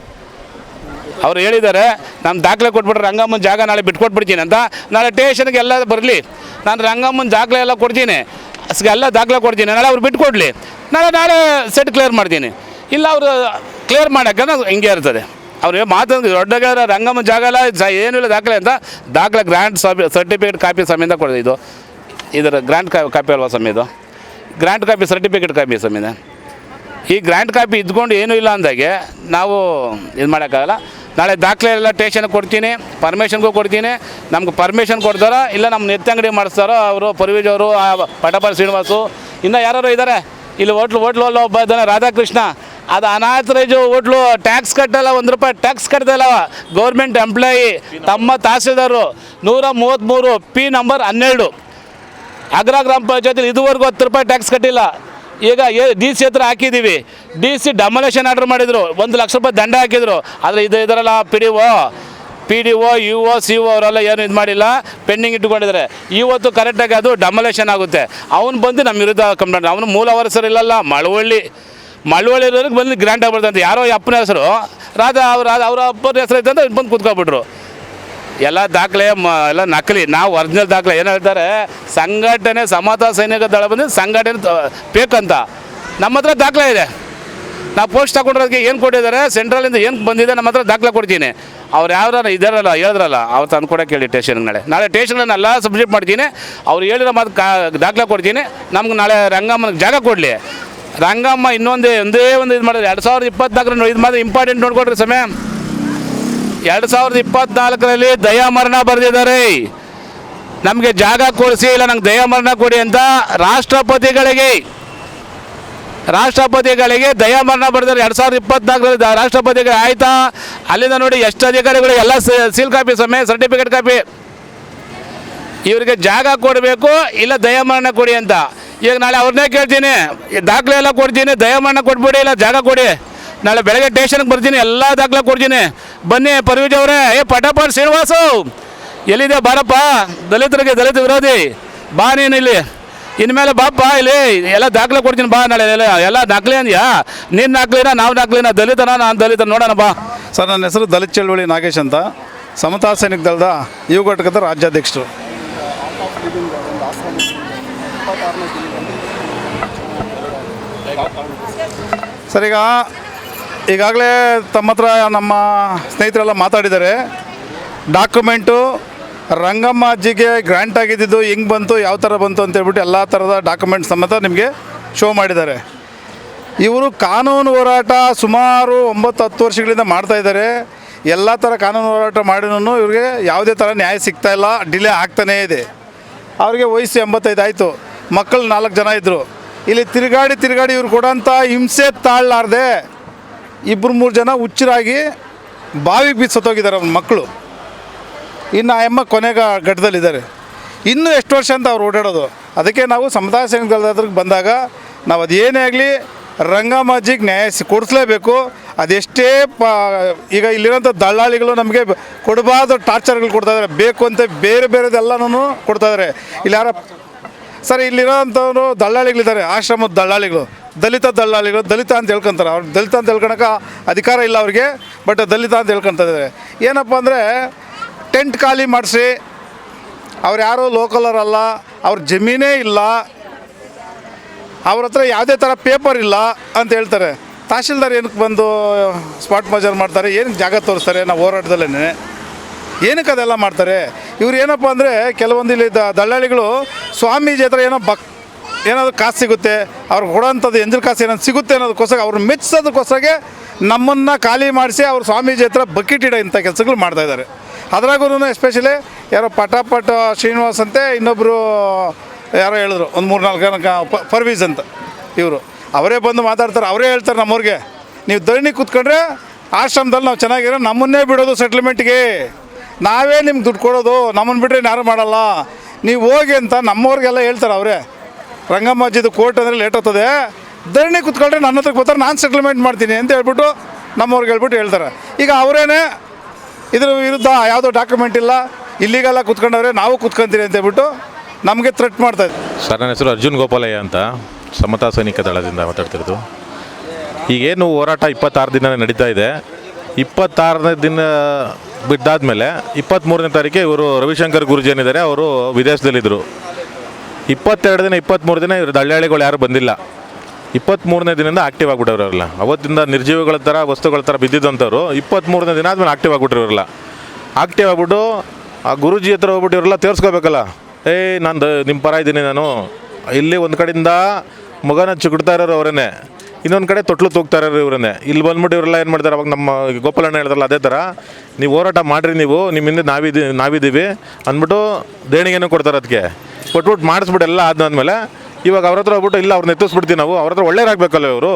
ಅವ್ರು ಹೇಳಿದ್ದಾರೆ ನಮ್ಮ ದಾಖಲೆ ಕೊಟ್ಬಿಟ್ರೆ ರಂಗಮ್ಮನ ಜಾಗ ನಾಳೆ ಬಿಟ್ಕೊಟ್ಬಿಡ್ತೀನಿ ಅಂತ. ನಾಳೆ ಸ್ಟೇಷನ್ಗೆ ಎಲ್ಲ ಬರಲಿ, ನಾನು ರಂಗಮ್ಮನ ದಾಖಲೆ ಎಲ್ಲ ಕೊಡ್ತೀನಿ, ಎಲ್ಲ ದಾಖಲೆ ಕೊಡ್ತೀನಿ. ನಾಳೆ ಅವ್ರು ಬಿಟ್ಕೊಡ್ಲಿ, ನಾಳೆ ಸೆಟ್ ಕ್ಲಿಯರ್ ಮಾಡ್ತೀನಿ. ಇಲ್ಲ ಅವರು ಕ್ಲಿಯರ್ ಮಾಡೋಕ್ಕೆ ಹಿಂಗೆ ಇರ್ತದೆ. ಅವ್ರು ಮಾತಂದ್ರೆ ದೊಡ್ಡ ರಂಗಮ್ಮನ ಜಾಗ ಎಲ್ಲ ಏನೂ ಇಲ್ಲ ದಾಖಲೆ ಅಂತ. ದಾಖಲೆ ಗ್ರಾಂಟ್ ಸರ್ಟಿಫಿಕೇಟ್ ಕಾಪಿ ಸಮೇತ ಕೊಡೋದು. ಇದರ ಗ್ರಾಂಟ್ ಕಾಪಿ ಅಲ್ವಾ ಸಮೇತ, ಗ್ರಾಂಟ್ ಕಾಪಿ ಸರ್ಟಿಫಿಕೇಟ್ ಕಾಪಿ ಸಮೇತ. ಈ ಗ್ರಾಂಟ್ ಕಾಪಿ ಇದ್ಕೊಂಡು ಏನೂ ಇಲ್ಲ ಅಂದಾಗೆ ನಾವು ಇದು ಮಾಡೋಕ್ಕಾಗಲ್ಲ. ನಾಳೆ ದಾಖಲೆ ಎಲ್ಲ ಸ್ಟೇಷನ್ಗೆ ಕೊಡ್ತೀನಿ, ಪರ್ಮಿಷನ್ಗೂ ಕೊಡ್ತೀನಿ. ನಮ್ಗೆ ಪರ್ಮಿಷನ್ ಕೊಡ್ತಾರೋ ಇಲ್ಲ ನಮ್ಮ ನೆತ್ತಂಗಡಿ ಮಾಡಿಸ್ತಾರೋ ಅವರು ಪರ್ವೇಜ್ ಅವರು, ಪಟಪಾಲ್ ಶ್ರೀನಿವಾಸು, ಇನ್ನೂ ಯಾರು ಇದ್ದಾರೆ ಇಲ್ಲಿ. ಹೋಟ್ಲು ಒಬ್ಬ ಇದ್ದಾನೆ ರಾಧಾಕೃಷ್ಣ, ಅದು ಅನಾಥರೈಜು ಹೋಟ್ಲು. ಟ್ಯಾಕ್ಸ್ ಕಟ್ಟಲ್ಲ, ₹1 ಟ್ಯಾಕ್ಸ್ ಕಟ್ತಾಯಿಲ್ಲ. ಗೌರ್ಮೆಂಟ್ ಎಂಪ್ಲಾಯಿ, ತಮ್ಮ ತಹಸೀಲ್ದಾರು, 133 P ನಂಬರ್ 12 ಅಗ್ರ ಗ್ರಾಮ ಪಂಚಾಯತಿಲಿ ಇದುವರೆಗೂ ₹10 ಟ್ಯಾಕ್ಸ್ ಕಟ್ಟಿಲ್ಲ. ಈಗ DC ಹತ್ರ ಹಾಕಿದ್ದೀವಿ. DC ಡಮಲೇಷನ್ ಆರ್ಡರ್ ಮಾಡಿದರು, ₹1 ಲಕ್ಷ ದಂಡ ಹಾಕಿದರು. ಆದರೆ ಇದರಲ್ಲ PDO UO CO ಅವರೆಲ್ಲ ಏನು ಇದು ಮಾಡಿಲ್ಲ, ಪೆಂಡಿಂಗ್ ಇಟ್ಟುಕೊಂಡಿದ್ದಾರೆ. ಇವತ್ತು ಕರೆಕ್ಟಾಗಿ ಅದು ಡಮಲೇಷನ್ ಆಗುತ್ತೆ. ಅವನು ಬಂದು ನಮ್ಮ ವಿರುದ್ಧ ಕಂಪ್ಲೇಂಟ್. ಅವನು ಮೂಲ ಹೆಸರು ಇಲ್ಲಲ್ಲ, ಮಳವಳ್ಳಿ ಇರೋರಿಗೆ ಬಂದು ಗ್ರಾಂಟ್ ಆಗ್ಬಿಡ್ತಂತೆ. ಯಾರೋ ಅಪ್ಪನ ಹೆಸರು ಅವರ ಅಪ್ಪನ ಹೆಸರು ಇದ್ದಂತ ಬಂದು ಕೂತ್ಕೊಬಿಟ್ರು. ಎಲ್ಲ ದಾಖಲೆ ಎಲ್ಲ ನಕಲಿ. ನಾವು ಒರಿಜಿನಲ್ ದಾಖಲೆ ಏನು ಹೇಳ್ತಾರೆ, ಸಂಘಟನೆ ಸಮತಾ ಸೈನಿಕ ದಳ ಬಂದು ಸಂಘಟನೆ ಫೇಕ್ ಅಂತ. ನಮ್ಮ ಹತ್ರ ದಾಖಲೆ ಇದೆ. ನಾವು ಪೋಸ್ಟ್ ತಗೊಂಡ್ರೋದಕ್ಕೆ ಏನು ಕೊಟ್ಟಿದ್ದಾರೆ, ಸೆಂಟ್ರಲಿಂದ ಏನು ಬಂದಿದೆ ನಮ್ಮ ಹತ್ರ ದಾಖಲೆ ಕೊಡ್ತೀನಿ. ಅವ್ರು ಯಾರು ಇದ್ದಾರಲ್ಲ ಹೇಳಿದ್ರಲ್ಲ ಅವ್ರು ತಂದು ಕೊಡೋಕೆ ಹೇಳಿ ಸ್ಟೇಷನ್ಗೆ. ನಾಳೆ ಸ್ಟೇಷನ್ನೆಲ್ಲ ಸಬ್ಮಿಟ್ ಮಾಡ್ತೀನಿ. ಅವ್ರು ಹೇಳಿರೋ ಮಾತು ದಾಖಲೆ ಕೊಡ್ತೀನಿ. ನಮ್ಗೆ ನಾಳೆ ರಂಗಮ್ಮನಿಗೆ ಜಾಗ ಕೊಡಲಿ. ರಂಗಮ್ಮ ಒಂದೇ ಒಂದು ಇದು ಮಾಡಿದ್ರೆ 2024 ಇದು ಮಾಡಿದ್ರೆ ಇಂಪಾರ್ಟೆಂಟ್ ನೋಡ್ಕೊಡ್ರಿ ಸಮಯ. 2024ರಲ್ಲಿ ದಯಾಮರಣ ಬರೆದಿದ್ದಾರೆ. ನಮಗೆ ಜಾಗ ಕೊಡಿಸಿ, ಇಲ್ಲ ನಂಗೆ ದಯಾಮರಣ ಕೊಡಿ ಅಂತ ರಾಷ್ಟ್ರಪತಿಗಳಿಗೆ ದಯಾಮರಣ ಬರೆದಿದ್ದಾರೆ 2024ರಲ್ಲಿ. ರಾಷ್ಟ್ರಪತಿಗಳು ಆಯ್ತಾ, ಅಲ್ಲಿಂದ ನೋಡಿ ಎಷ್ಟು ಅಧಿಕಾರಿಗಳು ಎಲ್ಲ ಸೀಲ್ ಕಾಪಿ ಸಮಯ ಸರ್ಟಿಫಿಕೇಟ್ ಕಾಪಿ. ಇವರಿಗೆ ಜಾಗ ಕೊಡಬೇಕು, ಇಲ್ಲ ದಯಾಮರಣ ಕೊಡಿ ಅಂತ. ಈಗ ನಾಳೆ ಅವ್ರನ್ನೇ ಕೇಳ್ತೀನಿ, ದಾಖಲೆ ಎಲ್ಲ ಕೊಡ್ತೀನಿ, ದಯಾಮರಣ ಕೊಟ್ಬಿಡಿ, ಇಲ್ಲ ಜಾಗ ಕೊಡಿ. ನಾಳೆ ಬೆಳಗ್ಗೆ ಸ್ಟೇಷನ್ಗೆ ಬರ್ತೀನಿ, ಎಲ್ಲ ದಾಖಲೆ ಕೊಡ್ತೀನಿ. ಬನ್ನಿ ಪರ್ವೇಜ್ ಅವರೇ, ಪಟಪಾಲ್ ಶ್ರೀನಿವಾಸು ಎಲ್ಲಿದೆ ಬಾರಪ್ಪ, ದಲಿತ ವಿರೋಧಿ ಬಾ ನೀನು ಇಲ್ಲಿ, ಇನ್ಮೇಲೆ ಬಾಪ್ಪ ಇಲ್ಲಿ ಎಲ್ಲ ದಾಖಲೆ ಕೊಡ್ತೀನಿ ಬಾ. ನಾಳೆ ಎಲ್ಲ ದಾಖಲೆ ಅಂದ್ಯಾ, ನೀನು ದಾಖಲೆನಾ ನಾವು ದಾಖಲೆನಾ, ದಲಿತನ ನಾನು ದಲಿತ ನೋಡೋಣ ಬಾ.
ಸರ್, ನನ್ನ ಹೆಸರು ದಲಿತ ಚಳವಳಿ ನಾಗೇಶ್ ಅಂತ, ಸಮತಾ ಸೈನಿಕ ದಳದ ಯುವ ಘಟಕದ ರಾಜ್ಯಾಧ್ಯಕ್ಷರು. ಸರ್, ಈಗಾಗಲೇ ತಮ್ಮ ಹತ್ರ ನಮ್ಮ ಸ್ನೇಹಿತರೆಲ್ಲ ಮಾತಾಡಿದ್ದಾರೆ. ಡಾಕ್ಯುಮೆಂಟು ರಂಗಮ್ಮ ಅಜ್ಜಿಗೆ ಗ್ರ್ಯಾಂಟ್ ಆಗಿದ್ದು ಹೆಂಗೆ ಬಂತು, ಯಾವ ಥರ ಬಂತು ಅಂತೇಳ್ಬಿಟ್ಟು ಎಲ್ಲ ಥರದ ಡಾಕ್ಯುಮೆಂಟ್ ಸಮೇತ ನಿಮಗೆ ಶೋ ಮಾಡಿದ್ದಾರೆ. ಇವರು ಕಾನೂನು ಹೋರಾಟ ಸುಮಾರು 9-10 ವರ್ಷಗಳಿಂದ ಮಾಡ್ತಾಯಿದ್ದಾರೆ. ಎಲ್ಲ ಥರ ಕಾನೂನು ಹೋರಾಟ ಮಾಡಿನೂ ಇವ್ರಿಗೆ ಯಾವುದೇ ಥರ ನ್ಯಾಯ ಸಿಗ್ತಾಯಿಲ್ಲ, ಡಿಲೇ ಆಗ್ತಾನೇ ಇದೆ. ಅವ್ರಿಗೆ ವಯಸ್ಸು 85 ಆಯಿತು, ಮಕ್ಕಳು 4 ಜನ ಇದ್ದರು. ಇಲ್ಲಿ ತಿರುಗಾಡಿ ಇವ್ರು ಕೊಡೋಂಥ ಹಿಂಸೆ ತಾಳಲಾರ್ದೆ 2-3 ಜನ ಹುಚ್ಚರಾಗಿ ಬಾವಿಗೆ ಬಿದ್ದು ಸತ್ತೋಗಿದ್ದಾರೆ ಅವ್ರ ಮಕ್ಕಳು. ಇನ್ನು ಆ ಅಮ್ಮ ಕೊನೆಗ ಘಟ್ಟದಲ್ಲಿದ್ದಾರೆ. ಇನ್ನೂ ಎಷ್ಟು ವರ್ಷ ಅಂತ ಅವ್ರು ಓಡಾಡೋದು. ಅದಕ್ಕೆ ನಾವು ಸಮತಾ ಸೈನಿಕ ದಳದವ್ರಿಗೆ ಬಂದಾಗ ನಾವು ಅದೇನೇ ಆಗಲಿ ರಂಗಮ್ಮ ಅಜ್ಜಿಗೆ ನ್ಯಾಯ ಕೊಡಿಸ್ಲೇಬೇಕು. ಅದೆಷ್ಟೇ ಈಗ ಇಲ್ಲಿರೋಂಥ ದಳ್ಳಾಳಿಗಳು ನಮಗೆ ಕೊಡಬಾರ್ದು ಟಾರ್ಚರ್ಗಳು ಕೊಡ್ತಾಯಿದ್ದಾರೆ, ಬೇಕು ಅಂತ ಬೇರೆದೆಲ್ಲನೂ ಕೊಡ್ತಾಯಿದ್ದಾರೆ. ಇಲ್ಲಿ ಯಾರ ಸರ್, ಇಲ್ಲಿರೋಂಥವ್ರು ದಳ್ಳಾಳಿಗಳಿದ್ದಾರೆ, ಆಶ್ರಮದ ದಳ್ಳಾಳಿಗಳು, ದಲಿತ ಅಂತ ಹೇಳ್ಕೊತಾರೆ. ಅವ್ರು ದಲಿತ ಅಂತ ಹೇಳ್ಕೊಳಕ್ಕೆ ಅಧಿಕಾರ ಇಲ್ಲ ಅವ್ರಿಗೆ, ಬಟ್ ದಲಿತ ಅಂತ ಹೇಳ್ಕೊತಾ ಇದ್ದಾರೆ. ಏನಪ್ಪ ಅಂದರೆ ಟೆಂಟ್ ಖಾಲಿ ಮಾಡಿಸಿ, ಅವ್ರು ಯಾರೂ ಲೋಕಲರಲ್ಲ, ಅವ್ರ ಜಮೀನೇ ಇಲ್ಲ, ಅವ್ರ ಹತ್ರ ಯಾವುದೇ ಥರ ಪೇಪರ್ ಇಲ್ಲ ಅಂತ ಹೇಳ್ತಾರೆ. ತಹಶೀಲ್ದಾರ್ ಏನಕ್ಕೆ ಬಂದು ಸ್ಪಾಟ್ ಮಜರ್ ಮಾಡ್ತಾರೆ, ಏನಕ್ಕೆ ಜಾಗ ತೋರಿಸ್ತಾರೆ, ನಾವು ಹೋರಾಟದಲ್ಲೇ ಏನಕ್ಕೆ ಅದೆಲ್ಲ ಮಾಡ್ತಾರೆ. ಇವ್ರು ಏನಪ್ಪ ಅಂದರೆ ಕೆಲವೊಂದು ಇಲ್ಲಿ ದಳ್ಳಾಳಿಗಳು ಸ್ವಾಮೀಜಿ ಹತ್ರ ಏನಾದರೂ ಕಾಸು ಸಿಗುತ್ತೆ, ಅವ್ರಿಗೆ ಕೊಡೋಂಥದ್ದು ಎಂಜಲ್ ಕಾಸು ಏನಾದ್ರು ಸಿಗುತ್ತೆ ಅನ್ನೋದಕ್ಕೋಸ್ಕರ ಅವ್ರು ಮೆಚ್ಚಿಸೋದಕ್ಕೋಸ್ಕರ ನಮ್ಮನ್ನು ಖಾಲಿ ಮಾಡಿಸಿ ಅವ್ರು ಸ್ವಾಮೀಜಿ ಹತ್ರ ಬಕೆಟ್ ಇಡೋ ಇಂಥ ಕೆಲಸಗಳು ಮಾಡ್ತಾಯಿದ್ದಾರೆ. ಅದ್ರಾಗೂ ಎಸ್ಪೆಷಲಿ ಯಾರೋ ಪಟಾಪಟ ಶ್ರೀನಿವಾಸ್ ಅಂತೆ, ಇನ್ನೊಬ್ಬರು ಯಾರೋ ಹೇಳಿದ್ರು, ಒಂದು 3-4 ಜನ ಪರ್ವೀಸ್ ಅಂತ, ಇವರು ಅವರೇ ಬಂದು ಮಾತಾಡ್ತಾರೆ. ಅವರೇ ಹೇಳ್ತಾರೆ ನಮ್ಮವ್ರಿಗೆ, ನೀವು ಧರಣಿ ಕೂತ್ಕೊಂಡ್ರೆ ಆಶ್ರಮದಲ್ಲಿ ನಾವು ಚೆನ್ನಾಗಿರೋ ನಮ್ಮನ್ನೇ ಬಿಡೋದು ಸೆಟ್ಲ್ಮೆಂಟ್ಗೆ, ನಾವೇ ನಿಮ್ಗೆ ದುಡ್ಡು ಕೊಡೋದು, ನಮ್ಮನ್ನು ಬಿಟ್ಟರೆ ಯಾರು ಮಾಡಲ್ಲ, ನೀವು ಹೋಗಿ ಅಂತ ನಮ್ಮವ್ರಿಗೆಲ್ಲ ಹೇಳ್ತಾರೆ. ಅವರೇ ರಂಗಮ್ಮ ಅಜ್ಜಿದು ಕೋರ್ಟ್ ಅಂದರೆ ಲೇಟ್ ಆಗ್ತದೆ, ಧರಣಿ ಕೂತ್ಕೊಂಡ್ರೆ ನನ್ನ ಹತ್ರಕ್ಕೆ ಬರ್ತಾರೆ, ನಾನು ಸೆಟ್ಲ್ಮೆಂಟ್ ಮಾಡ್ತೀನಿ ಅಂತ ಹೇಳ್ಬಿಟ್ಟು ನಮ್ಮವ್ರಿಗೆ ಹೇಳ್ತಾರೆ. ಈಗ ಅವರೇನೆ ಇದ್ರ ವಿರುದ್ಧ ಯಾವುದೋ ಡಾಕ್ಯುಮೆಂಟ್ ಇಲ್ಲ, ಇಲ್ಲಿಗೆಲ್ಲ ಕೂತ್ಕೊಂಡವ್ರೆ, ನಾವು ಕೂತ್ಕೊಂತೀರಿ ಅಂತ ಹೇಳ್ಬಿಟ್ಟು ನಮಗೆ ಥ್ರೆಟ್ ಮಾಡ್ತಾಯಿದ್ರು.
ಸರ್, ನನ್ನ ಹೆಸರು ಅರ್ಜುನ್ ಗೋಪಾಲಯ್ಯ ಅಂತ, ಸಮತಾ ಸೈನಿಕ ದಳದಿಂದ ಮಾತಾಡ್ತಿರೋದು. ಈಗೇನು ಹೋರಾಟ 26 ದಿನ ನಡೀತಾ ಇದೆ. 26ನೇ ದಿನ ಬಿದ್ದಾದಮೇಲೆ 23ನೇ ತಾರೀಕೆ ಇವರು ರವಿಶಂಕರ್ ಗುರೂಜಿ ಏನಿದ್ದಾರೆ, ಅವರು ವಿದೇಶದಲ್ಲಿದ್ದರು. 22 ದಿನ 23 ದಿನ ಇವರು ದಳ್ಳಾಳಿಗಳು ಯಾರು ಬಂದಿಲ್ಲ. 23ನೇ ದಿನದಿಂದ ಆ್ಯಕ್ಟಿವ್ ಆಗಿಬಿಟ್ಟವ್ರು ಅವರೆಲ್ಲ. ಅವತ್ತಿಂದ ನಿರ್ಜೀವಿಗಳ ಥರ ವಸ್ತುಗಳ ಥರ ಬಿದ್ದಿದ್ದಂಥವ್ರು 23ನೇ ದಿನ ಆದಮೇಲೆ ಆ್ಯಕ್ಟಿವ್ ಆಗಿಬಿಟ್ರು ಇವರೆಲ್ಲ. ಆ್ಯಕ್ಟಿವ್ ಆಗಿಬಿಟ್ಟು ಆ ಗುರೂಜಿ ಹತ್ರ ಹೋಗ್ಬಿಟ್ಟು ಇವರೆಲ್ಲ ತೋರಿಸ್ಕೋಬೇಕಲ್ಲ, ನಾನು ನಿಮ್ಮ ಪರ ಇದ್ದೀನಿ, ನಾನು ಇಲ್ಲಿ ಒಂದು ಕಡೆಯಿಂದ ಮಗನ ಚಿಗುಡ್ತಾ ಇರೋರು ಅವರೇ, ಇನ್ನೊಂದು ಕಡೆ ತೊಟ್ಲು ತೂಗ್ತಾ ಇರೋರು ಇವರೇ. ಇಲ್ಲಿ ಬಂದ್ಬಿಟ್ಟು ಇವರೆಲ್ಲ ಏನು ಮಾಡ್ತಾರೆ, ಅವಾಗ ನಮ್ಮ ಗೋಪಾಲಣ್ಣ ಹೇಳಿದ್ರಲ್ಲ ಅದೇ ಥರ, ನೀವು ಹೋರಾಟ ಮಾಡಿರಿ, ನೀವು ನಿಮ್ಮ ಹಿಂದೆ ನಾವಿದ್ದೀವಿ ಅಂದ್ಬಿಟ್ಟು ದೇಣಿಗೆನೂ ಕೊಡ್ತಾರೆ. ಅದಕ್ಕೆ ಕೊಟ್ಬಿಟ್ಟು ಮಾಡಿಸ್ಬಿಟ್ಟು ಎಲ್ಲ ಆದ್ಮೇಲೆ ಇವಾಗ ಅವ್ರ ಹತ್ರ ಹೋಗ್ಬಿಟ್ಟು ಇಲ್ಲ ಅವ್ರನ್ನ ಎತ್ತಿಸ್ಬಿಡ್ತೀವಿ, ನಾವು ಅವ್ರ ಹತ್ರ ಒಳ್ಳೆಯರಾಗಬೇಕಲ್ಲ ಇವರು.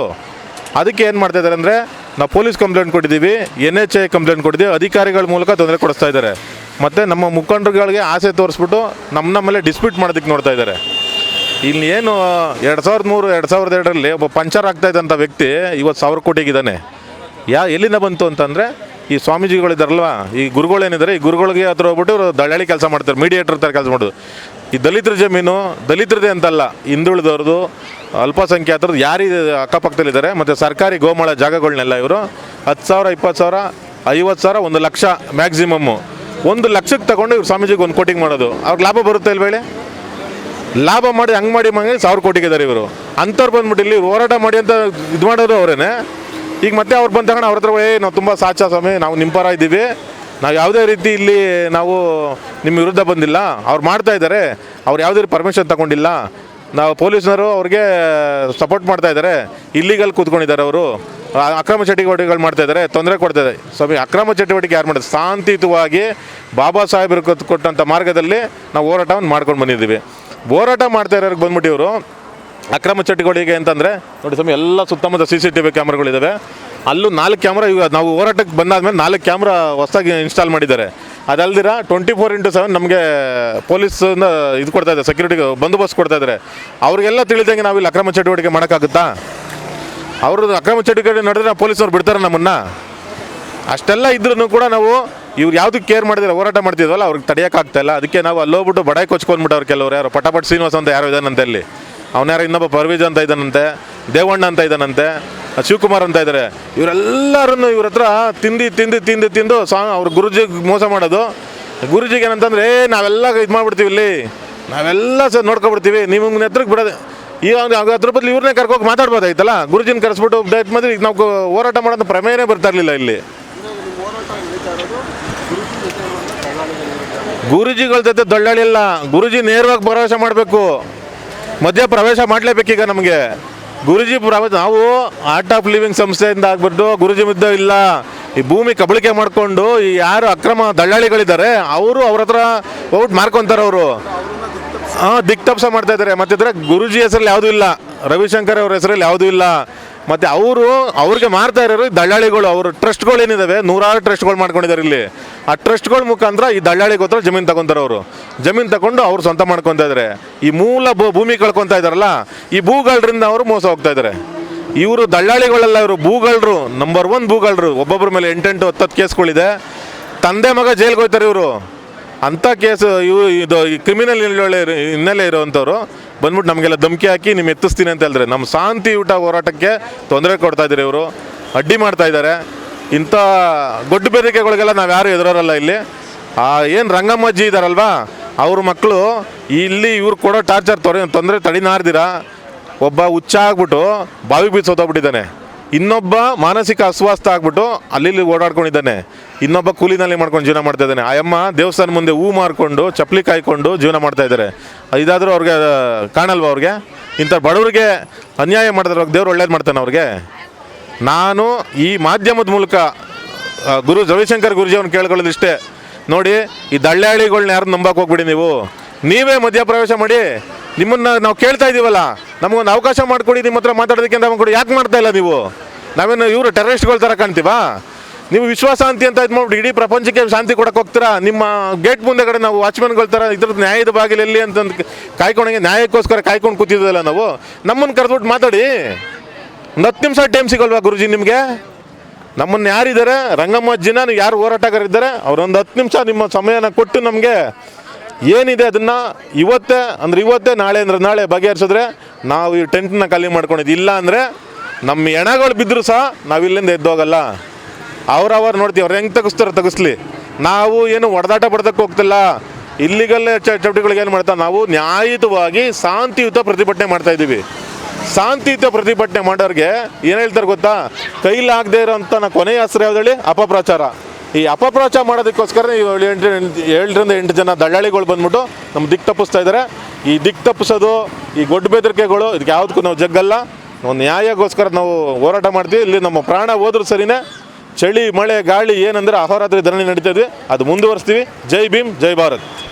ಅದಕ್ಕೆ ಏನು ಮಾಡ್ತಾಯಿದ್ದಾರೆ ಅಂದರೆ, ನಾವು ಪೊಲೀಸ್ ಕಂಪ್ಲೇಂಟ್ ಕೊಟ್ಟಿದ್ದೀವಿ, NHA ಕಂಪ್ಲೇಂಟ್ ಕೊಟ್ಟಿದ್ದೀವಿ, ಅಧಿಕಾರಿಗಳ ಮೂಲಕ ತೊಂದರೆ ಕೊಡಿಸ್ತಾ ಇದ್ದಾರೆ. ಮತ್ತು ನಮ್ಮ ಮುಖಂಡರುಗಳಿಗೆ ಆಸೆ ತೋರಿಸ್ಬಿಟ್ಟು ನಮ್ಮಲ್ಲೇ ಡಿಸ್ಪ್ಯೂಟ್ ಮಾಡೋದಕ್ಕೆ ನೋಡ್ತಾ ಇದ್ದಾರೆ. ಇಲ್ಲಿ ಏನು 2003 2002ರಲ್ಲಿ ಒಬ್ಬ ಪಂಚರ್ ಆಗ್ತಾಯಿದ್ದಂಥ ವ್ಯಕ್ತಿ ಇವತ್ತು 1000 ಕೋಟಿಗಿದ್ದಾನೆ. ಎಲ್ಲಿಂದ ಬಂತು ಅಂತಂದರೆ, ಈ ಸ್ವಾಮೀಜಿಗಳಿದ್ದಾರಲ್ವ, ಈ ಗುರುಗಳೇನಿದ್ದಾರೆ, ಈ ಗುರುಗಳಿಗೆ ಹತ್ರ ಹೋಗ್ಬಿಟ್ಟು ಇವರು ದಳ್ಳಾಳಿ ಕೆಲಸ ಮಾಡ್ತಾರೆ, ಮೀಡಿಯೇಟರ್ ಥರ ಕೆಲಸ ಮಾಡೋದು. ಈ ದಲಿತರ ಜಮೀನು ದಲಿತರದೇ ಅಂತಲ್ಲ, ಹಿಂದುಳಿದವ್ರದ್ದು, ಅಲ್ಪಸಂಖ್ಯಾತರದ್ದು ಯಾರು ಅಕ್ಕಪಕ್ಕದಲ್ಲಿದ್ದಾರೆ, ಮತ್ತು ಸರ್ಕಾರಿ ಗೋಮಾಳ ಜಾಗಗಳನ್ನೆಲ್ಲ ಇವರು 10,000 20,000 50,000 1 ಲಕ್ಷ ಮ್ಯಾಕ್ಸಿಮಮ್ಮು 1 ಲಕ್ಷಕ್ಕೆ ತಗೊಂಡು ಇವ್ರು ಸ್ವಾಮೀಜಿಗೆ 1 ಕೋಟಿಗೆ ಮಾಡೋದು. ಅವ್ರಿಗೆ ಲಾಭ ಬರುತ್ತೆ ಇಲ್ವ ಹೇಳಿ? ಲಾಭ ಮಾಡಿ ಹಂಗೆ ಮಾಡಿ 1000 ಕೋಟಿಗಿದ್ದಾರೆ ಇವರು. ಅಂಥವ್ರು ಬಂದ್ಬಿಟ್ಟು ಇಲ್ಲಿ ಹೋರಾಟ ಮಾಡಿ ಅಂತ ಇದು ಮಾಡೋದು ಅವರೇನೆ. ಈಗ ಮತ್ತೆ ಅವ್ರು ಬಂದ ತಗೊಂಡು ಅವ್ರ ಹತ್ರ ನಾವು ತುಂಬ ಸಾಚಾ ಸ್ವಾಮಿ, ನಾವು ನಿಮ್ಮ ಪರ ಇದ್ದೀವಿ, ನಾವು ಯಾವುದೇ ರೀತಿ ಇಲ್ಲಿ ನಾವು ನಿಮ್ಮ ವಿರುದ್ಧ ಬಂದಿಲ್ಲ, ಅವ್ರು ಮಾಡ್ತಾ ಇದ್ದಾರೆ, ಅವ್ರು ಯಾವುದೇ ಪರ್ಮಿಷನ್ ತಗೊಂಡಿಲ್ಲ, ನಾವು ಪೊಲೀಸ್ನವರು ಅವ್ರಿಗೆ ಸಪೋರ್ಟ್ ಮಾಡ್ತಾ ಇದ್ದಾರೆ, ಇಲ್ಲಿಗಲ್ ಕೂತ್ಕೊಂಡಿದ್ದಾರೆ, ಅವರು ಅಕ್ರಮ ಚಟುವಟಿಕೆಗಳು ಮಾಡ್ತಾ ಇದ್ದಾರೆ, ತೊಂದರೆ ಕೊಡ್ತಾ ಇದ್ದಾರೆ. ಸ್ವಾಮಿ, ಅಕ್ರಮ ಚಟುವಟಿಕೆ ಯಾರು ಮಾಡಿದ್ರು? ಶಾಂತಿಯುತವಾಗಿ ಬಾಬಾ ಸಾಹೇಬರು ಕೊಟ್ಟಂಥ ಮಾರ್ಗದಲ್ಲಿ ನಾವು ಹೋರಾಟವನ್ನು ಮಾಡ್ಕೊಂಡು ಬಂದಿದ್ದೀವಿ. ಹೋರಾಟ ಮಾಡ್ತಾ ಇರೋರಿಗೆ ಬಂದ್ಬಿಟ್ಟು ಇವರು ಅಕ್ರಮ ಚಟುವಟಿಕೆ ಅಂತಂದರೆ ನೋಡಿ ಸ್ವಾಮಿ, ಎಲ್ಲ ಸುತ್ತಮುತ್ತ CCTV ಕ್ಯಾಮ್ರಾಗಳಿದ್ದಾವೆ. ಅಲ್ಲೂ 4 ಕ್ಯಾಮ್ರಾ ಇವಾಗ ನಾವು ಹೋರಾಟಕ್ಕೆ ಬಂದಾದ್ಮೇಲೆ 4 ಕ್ಯಾಮ್ರಾ ಹೊಸದಾಗಿ ಇನ್ಸ್ಟಾಲ್ ಮಾಡಿದ್ದಾರೆ. ಅದಲ್ದಿರ 24/7 ನಮಗೆ ಪೊಲೀಸಿಂದ ಇದು ಕೊಡ್ತಾ ಇದ್ದಾರೆ, ಸೆಕ್ಯೂರಿಟಿ ಬಂದೋಬಸ್ತ್ ಕೊಡ್ತಾ ಇದ್ದಾರೆ. ಅವ್ರಿಗೆಲ್ಲ ತಿಳಿದಂಗೆ ನಾವು ಇಲ್ಲಿ ಅಕ್ರಮ ಚಟುವಟಿಕೆ ಮಾಡೋಕ್ಕಾಗುತ್ತಾ? ಅವ್ರದ್ದು ಅಕ್ರಮ ಚಟುವಟಿಕೆ ನಡೆದ್ರೆ ಪೊಲೀಸವ್ರು ಬಿಡ್ತಾರೆ ನಮ್ಮನ್ನು? ಅಷ್ಟೆಲ್ಲ ಇದ್ರೂ ಕೂಡ ನಾವು ಇವ್ರು ಯಾವುದಕ್ಕೆ ಕೇರ್ ಮಾಡಿದ್ರೆ ಹೋರಾಟ ಮಾಡ್ತಿದ್ವಲ್ಲ, ಅವ್ರಿಗೆ ತಡೆಯೋಕ್ಕಾಗ್ತಾಯಿಲ್ಲ. ಅದಕ್ಕೆ ನಾವು ಅಲ್ಲೋಗ್ಬಿಟ್ಟು ಬಡಾಯಿ ಕೊಚ್ಕೊಂಡ್ಬಿಟ್ಟು ಅವ್ರು ಕೆಲವರು ಯಾರು ಪಟಾಪಟ್ ಶ್ರೀನಿವಾಸ ಅಂತ ಯಾರೋ ಇದ್ದಾನಂತೆ, ಅಲ್ಲಿ ಅವನ್ಯಾರು ಇನ್ನೊಬ್ಬ ಪರ್ವೀಜ್ ಅಂತ ಇದ್ದಾನಂತೆ, ದೇವಣ್ಣ ಅಂತ ಇದ್ದಾನಂತೆ, ಶಿವಕುಮಾರ್ ಅಂತ ಇದ್ದಾರೆ. ಇವರೆಲ್ಲರನ್ನು ಇವ್ರ ಹತ್ರ ತಿಂದು ಅವ್ರು ಗುರುಜಿಗೆ ಮೋಸ ಮಾಡೋದು. ಗುರುಜಿಗೆ ಏನಂತಂದರೆ, ನಾವೆಲ್ಲ ಇದು ಮಾಡಿಬಿಡ್ತೀವಿ, ಇಲ್ಲಿ ನಾವೆಲ್ಲ ನೋಡ್ಕೊಬಿಡ್ತೀವಿ, ನಿಮಗೆ ಹತ್ರಕ್ಕೆ ಬಿಡೋದು. ಈಗ ಅದ್ರ ಬದಲು ಇವ್ರನ್ನೇ ಕರ್ಕೋಗಿ ಮಾತಾಡ್ಬೋದಾಯ್ತಲ್ಲ, ಗುರುಜಿನ ಕರೆಸ್ಬಿಟ್ಟು ಡೈರೆಕ್ಟ್ ಮಾಡಿ ನಾವು ಹೋರಾಟ ಮಾಡೋದು ಪ್ರಮೇಯನೇ ಬರ್ತಾ ಇರಲಿಲ್ಲ ಇಲ್ಲಿ. ಗುರುಜಿಗಳ ಜೊತೆ ದಳ್ಳಾಳಿ ಇಲ್ಲ, ಗುರುಜಿ ನೇರವಾಗಿ ಪ್ರವೇಶ ಮಾಡಬೇಕು, ಮಧ್ಯ ಪ್ರವೇಶ ಮಾಡಲೇಬೇಕೀಗ ನಮಗೆ. ಗುರುಜಿ ನಾವು ಆರ್ಟ್ ಆಫ್ ಲಿವಿಂಗ್ ಸಂಸ್ಥೆಯಿಂದ ಆಗ್ಬಿಟ್ಟು ಗುರುಜಿ ಮುದ್ದೆ ಇಲ್ಲ, ಈ ಭೂಮಿ ಕಬಳಿಕೆ ಮಾಡಿಕೊಂಡು ಈ ಯಾರು ಅಕ್ರಮ ದಳ್ಳಾಳಿಗಳಿದ್ದಾರೆ ಅವರು ಅವ್ರ ಹತ್ರ ಹೋಗ್ಬಿಟ್ಟು ಮಾರ್ಕೊತಾರೆ. ಅವರು ದಿಕ್ತಪ್ಸ ಮಾಡ್ತಾ ಇದ್ದಾರೆ. ಮತ್ತು ಗುರುಜಿ ಹೆಸರಲ್ಲಿ ಯಾವುದೂ ಇಲ್ಲ, ರವಿಶಂಕರ್ ಅವ್ರ ಹೆಸರಲ್ಲಿ ಯಾವುದೂ ಇಲ್ಲ. ಮತ್ತು ಅವ್ರಿಗೆ ಮಾರ್ತಾ ಇರೋರು ದಳ್ಳಾಳಿಗಳು. ಅವರು ಟ್ರಸ್ಟ್ಗಳು ಏನಿದ್ದಾವೆ, 100 ಟ್ರಸ್ಟ್ಗಳು ಮಾಡ್ಕೊಂಡಿದ್ದಾರೆ ಇಲ್ಲಿ. ಆ ಟ್ರಸ್ಟ್ಗಳ ಮುಖಾಂತರ ಈ ದಳ್ಳಾಳಿಗೆ ಹತ್ರ ಜಮೀನು ತಗೊತಾರೆ. ಅವರು ಜಮೀನು ತಗೊಂಡು ಅವ್ರು ಸ್ವಂತ ಮಾಡ್ಕೊತಾ ಇದ್ದಾರೆ. ಈ ಮೂಲ ಭೂಮಿ ಕಳ್ಕೊತಾ ಇದ್ದಾರಲ್ಲ, ಈ ಭೂಗಳರಿಂದ ಅವರು ಮೋಸ ಹೋಗ್ತಾ ಇದ್ದಾರೆ. ಇವರು ದಳ್ಳಾಳಿಗಳೆಲ್ಲ, ಇವರು ಭೂಗಳರು, ನಂಬರ್ 1 ಭೂಗಳರು. ಒಬ್ಬೊಬ್ಬರ ಮೇಲೆ 8 10 ಕೇಸ್ಗಳಿದೆ. ತಂದೆ ಮಗ ಜೈಲ್ಗೆ ಹೋಗ್ತಾರೆ ಇವರು. ಅಂಥ ಕೇಸು ಇದು ಕ್ರಿಮಿನಲ್ ಹಿನ್ನೆಲೆ ಇರೋವಂಥವ್ರು ಬಂದ್ಬಿಟ್ಟು ನಮಗೆಲ್ಲ ಧಮಕಿ ಹಾಕಿ ನಿಮ್ಮ ಎತ್ತಿಸ್ತೀನಿ ಅಂತ ಹೇಳಿದ್ರೆ, ನಮ್ಮ ಶಾಂತಿಯುತ ಹೋರಾಟಕ್ಕೆ ತೊಂದರೆ ಕೊಡ್ತಾ ಇದ್ದಾರೆ, ಇವರು ಅಡ್ಡಿ ಮಾಡ್ತಾ ಇದ್ದಾರೆ. ಇಂಥ ಗೊಡ್ಡ ಬೆದರಿಕೆಗಳಿಗೆಲ್ಲ ನಾವು ಯಾರು ಎದುರೋರಲ್ಲ ಇಲ್ಲಿ. ಏನು ರಂಗಮ್ಮಜ್ಜಿ ಇದ್ದಾರಲ್ವಾ, ಅವ್ರ ಮಕ್ಕಳು ಇಲ್ಲಿ ಇವ್ರು ಕೊಡೋ ಟಾರ್ಚರ್ ತೊಂದರೆ ತಡಿನಾರ್ದಿರ ಒಬ್ಬ ಹುಚ್ಚ ಆಗ್ಬಿಟ್ಟು ಬಾವಿಗೆ ಬೀಸಿ ಸೋತೋಗ್ಬಿಟ್ಟಿದ್ದಾನೆ. ಇನ್ನೊಬ್ಬ ಮಾನಸಿಕ ಅಸ್ವಸ್ಥ ಆಗ್ಬಿಟ್ಟು ಅಲ್ಲಿ ಓಡಾಡ್ಕೊಂಡಿದ್ದಾನೆ. ಇನ್ನೊಬ್ಬ ಕೂಲಿನಲ್ಲಿ ಮಾಡ್ಕೊಂಡು ಜೀವನ ಮಾಡ್ತಾ ಇದ್ದಾನೆ. ಆ ಅಮ್ಮ ದೇವಸ್ಥಾನ ಮುಂದೆ ಹೂ ಮಾರ್ಕೊಂಡು ಚಪ್ಪಲಿ ಕಾಯ್ಕೊಂಡು ಜೀವನ ಮಾಡ್ತಾ ಇದ್ದಾರೆ. ಇದಾದರೂ ಅವ್ರಿಗೆ ಕಾಣಲ್ವ? ಅವ್ರಿಗೆ ಇಂಥ ಬಡವರಿಗೆ ಅನ್ಯಾಯ ಮಾಡಿದ್ರೆ ದೇವ್ರು ಒಳ್ಳೇದು ಮಾಡ್ತಾನೆ ಅವ್ರಿಗೆ. ನಾನು ಈ ಮಾಧ್ಯಮದ ಮೂಲಕ ರವಿಶಂಕರ್ ಗುರೂಜಿ ಅವ್ನು ಕೇಳ್ಕೊಳ್ಳೋದು ಇಷ್ಟೇ, ನೋಡಿ, ಈ ದಳ್ಳಾಳಿಗಳನ್ನ ಯಾರು ನಂಬಕ್ಕೆ ಹೋಗ್ಬಿಡಿ, ನೀವೇ ಮಧ್ಯಪ್ರವೇಶ ಮಾಡಿ. ನಿಮ್ಮನ್ನು ನಾವು ಕೇಳ್ತಾ ಇದ್ದೀವಲ್ಲ, ನಮಗೊಂದು ಅವಕಾಶ ಮಾಡಿಕೊಡಿ, ನಿಮ್ಮ ಹತ್ರ ಮಾತಾಡೋದಕ್ಕೆ ನಮಗೆ ಕೊಡಿ. ಯಾಕೆ ಮಾಡ್ತಾ ಇಲ್ಲ ನೀವು? ನಾವೇನು ಇವರು ಟೆರರಿಸ್ಟ್ಗಳ ಥರ ಕಾಣ್ತೀವಾ? ನೀವು ವಿಶ್ವಶಾಂತಿ ಅಂತ ಇದು ಮಾಡ್ಬಿಟ್ಟು ಇಡೀ ಪ್ರಪಂಚಕ್ಕೆ ಶಾಂತಿ ಕೊಡಕ್ಕೆ ಹೋಗ್ತೀರಾ? ನಿಮ್ಮ ಗೇಟ್ ಮುಂದೆ ಕಡೆ ನಾವು ವಾಚ್ಮನ್ಗಳ ಥರ ಇದ್ರದ್ದು ನ್ಯಾಯದ ಬಾಗಿಲು ಎಲ್ಲಿ ಅಂತಂದು ಕಾಯ್ಕೊಂಡಂಗೆ ನ್ಯಾಯಕ್ಕೋಸ್ಕರ ಕಾಯ್ಕೊಂಡು ಕೂತಿದ್ದಲ್ಲ ನಾವು. ನಮ್ಮನ್ನು ಕರೆದ್ಬಿಟ್ಟು ಮಾತಾಡಿ. 10 ನಿಮಿಷ ಟೈಮ್ ಸಿಗಲ್ವಾ ಗುರುಜಿ ನಿಮಗೆ? ನಮ್ಮನ್ನು ಯಾರಿದ್ದಾರೆ, ರಂಗಮ್ಮಜ್ಜಿನ ಯಾರು ಹೋರಾಟಗಾರಿದ್ದಾರೆ, ಅವರೊಂದು 10 ನಿಮಿಷ ನಿಮ್ಮ ಸಮಯನ ಕೊಟ್ಟು ನಮಗೆ ಏನಿದೆ ಅದನ್ನು ಇವತ್ತೇ ನಾಳೆ ಅಂದರೆ ನಾಳೆ ಬಗೆಹರಿಸಿದ್ರೆ ನಾವು ಈ ಟೆಂಟ್ನ ಖಾಲಿ ಮಾಡ್ಕೊಂಡಿದ್ದು. ಇಲ್ಲ ಅಂದರೆ ನಮ್ಮ ಹೆಣಗಳು ಬಿದ್ದರೂ ಸಹ ನಾವು ಇಲ್ಲಿಂದ ಎದ್ದೋಗಲ್ಲ. ಅವ್ರವ್ರು ನೋಡ್ತೀವಿ, ಅವ್ರು ಹೆಂಗೆ ತೆಗಿಸ್ಲಿ. ನಾವು ಏನು ಹೊಡೆದಾಟ ಪಡ್ದಕ್ಕೆ ಹೋಗ್ತಿಲ್ಲ. ಇಲ್ಲಿಗಲ್ಲೇ ಚಟುವಟಿಕೆಗಳಿಗೆ ಏನು ಮಾಡ್ತಾ, ನಾವು ನ್ಯಾಯಯುತವಾಗಿ ಶಾಂತಿಯುತ ಪ್ರತಿಭಟನೆ ಮಾಡ್ತಾಯಿದ್ದೀವಿ. ಶಾಂತಿಯುತ ಪ್ರತಿಭಟನೆ ಮಾಡೋರಿಗೆ ಏನು ಹೇಳ್ತಾರೆ ಗೊತ್ತಾ, ಕೈಲಾಗದೇ ಇರೋಂಥ ಕೊನೆಯ ಹೆಸರು ಯಾವ್ದು ಹೇಳಿ, ಅಪಪ್ರಚಾರ. ಈ ಅಪಪ್ರಚಾರ ಮಾಡೋದಕ್ಕೋಸ್ಕರ 7-8 ಜನ ದಳ್ಳಾಳಿಗಳು ಬಂದ್ಬಿಟ್ಟು ನಮ್ಮ ದಿಕ್ಕು ತಪ್ಪಿಸ್ತಾ ಇದ್ದಾರೆ. ಈ ದಿಕ್ಕು ತಪ್ಪಿಸೋದು, ಈ ಗೊಡ್ಡ ಬೆದರಿಕೆಗಳು, ಇದಕ್ಕೆ ಯಾವುದಕ್ಕೂ ನಾವು ಜಗ್ಗಲ್ಲ. ನಾವು ನ್ಯಾಯಕ್ಕೋಸ್ಕರ ನಾವು ಹೋರಾಟ ಮಾಡ್ತೀವಿ. ಇಲ್ಲಿ ನಮ್ಮ ಪ್ರಾಣ ಹೋದ್ರೂ ಸರಿನೇ, ಚಳಿ ಮಳೆ ಗಾಳಿ ಏನಂದರೆ ಅಹೋರಾತ್ರಿ ಧರಣಿ ನಡೀತಾ ಇದ್ವಿ, ಅದು ಮುಂದುವರಿಸ್ತೀವಿ. ಜೈ ಭೀಮ್, ಜೈ ಭಾರತ್.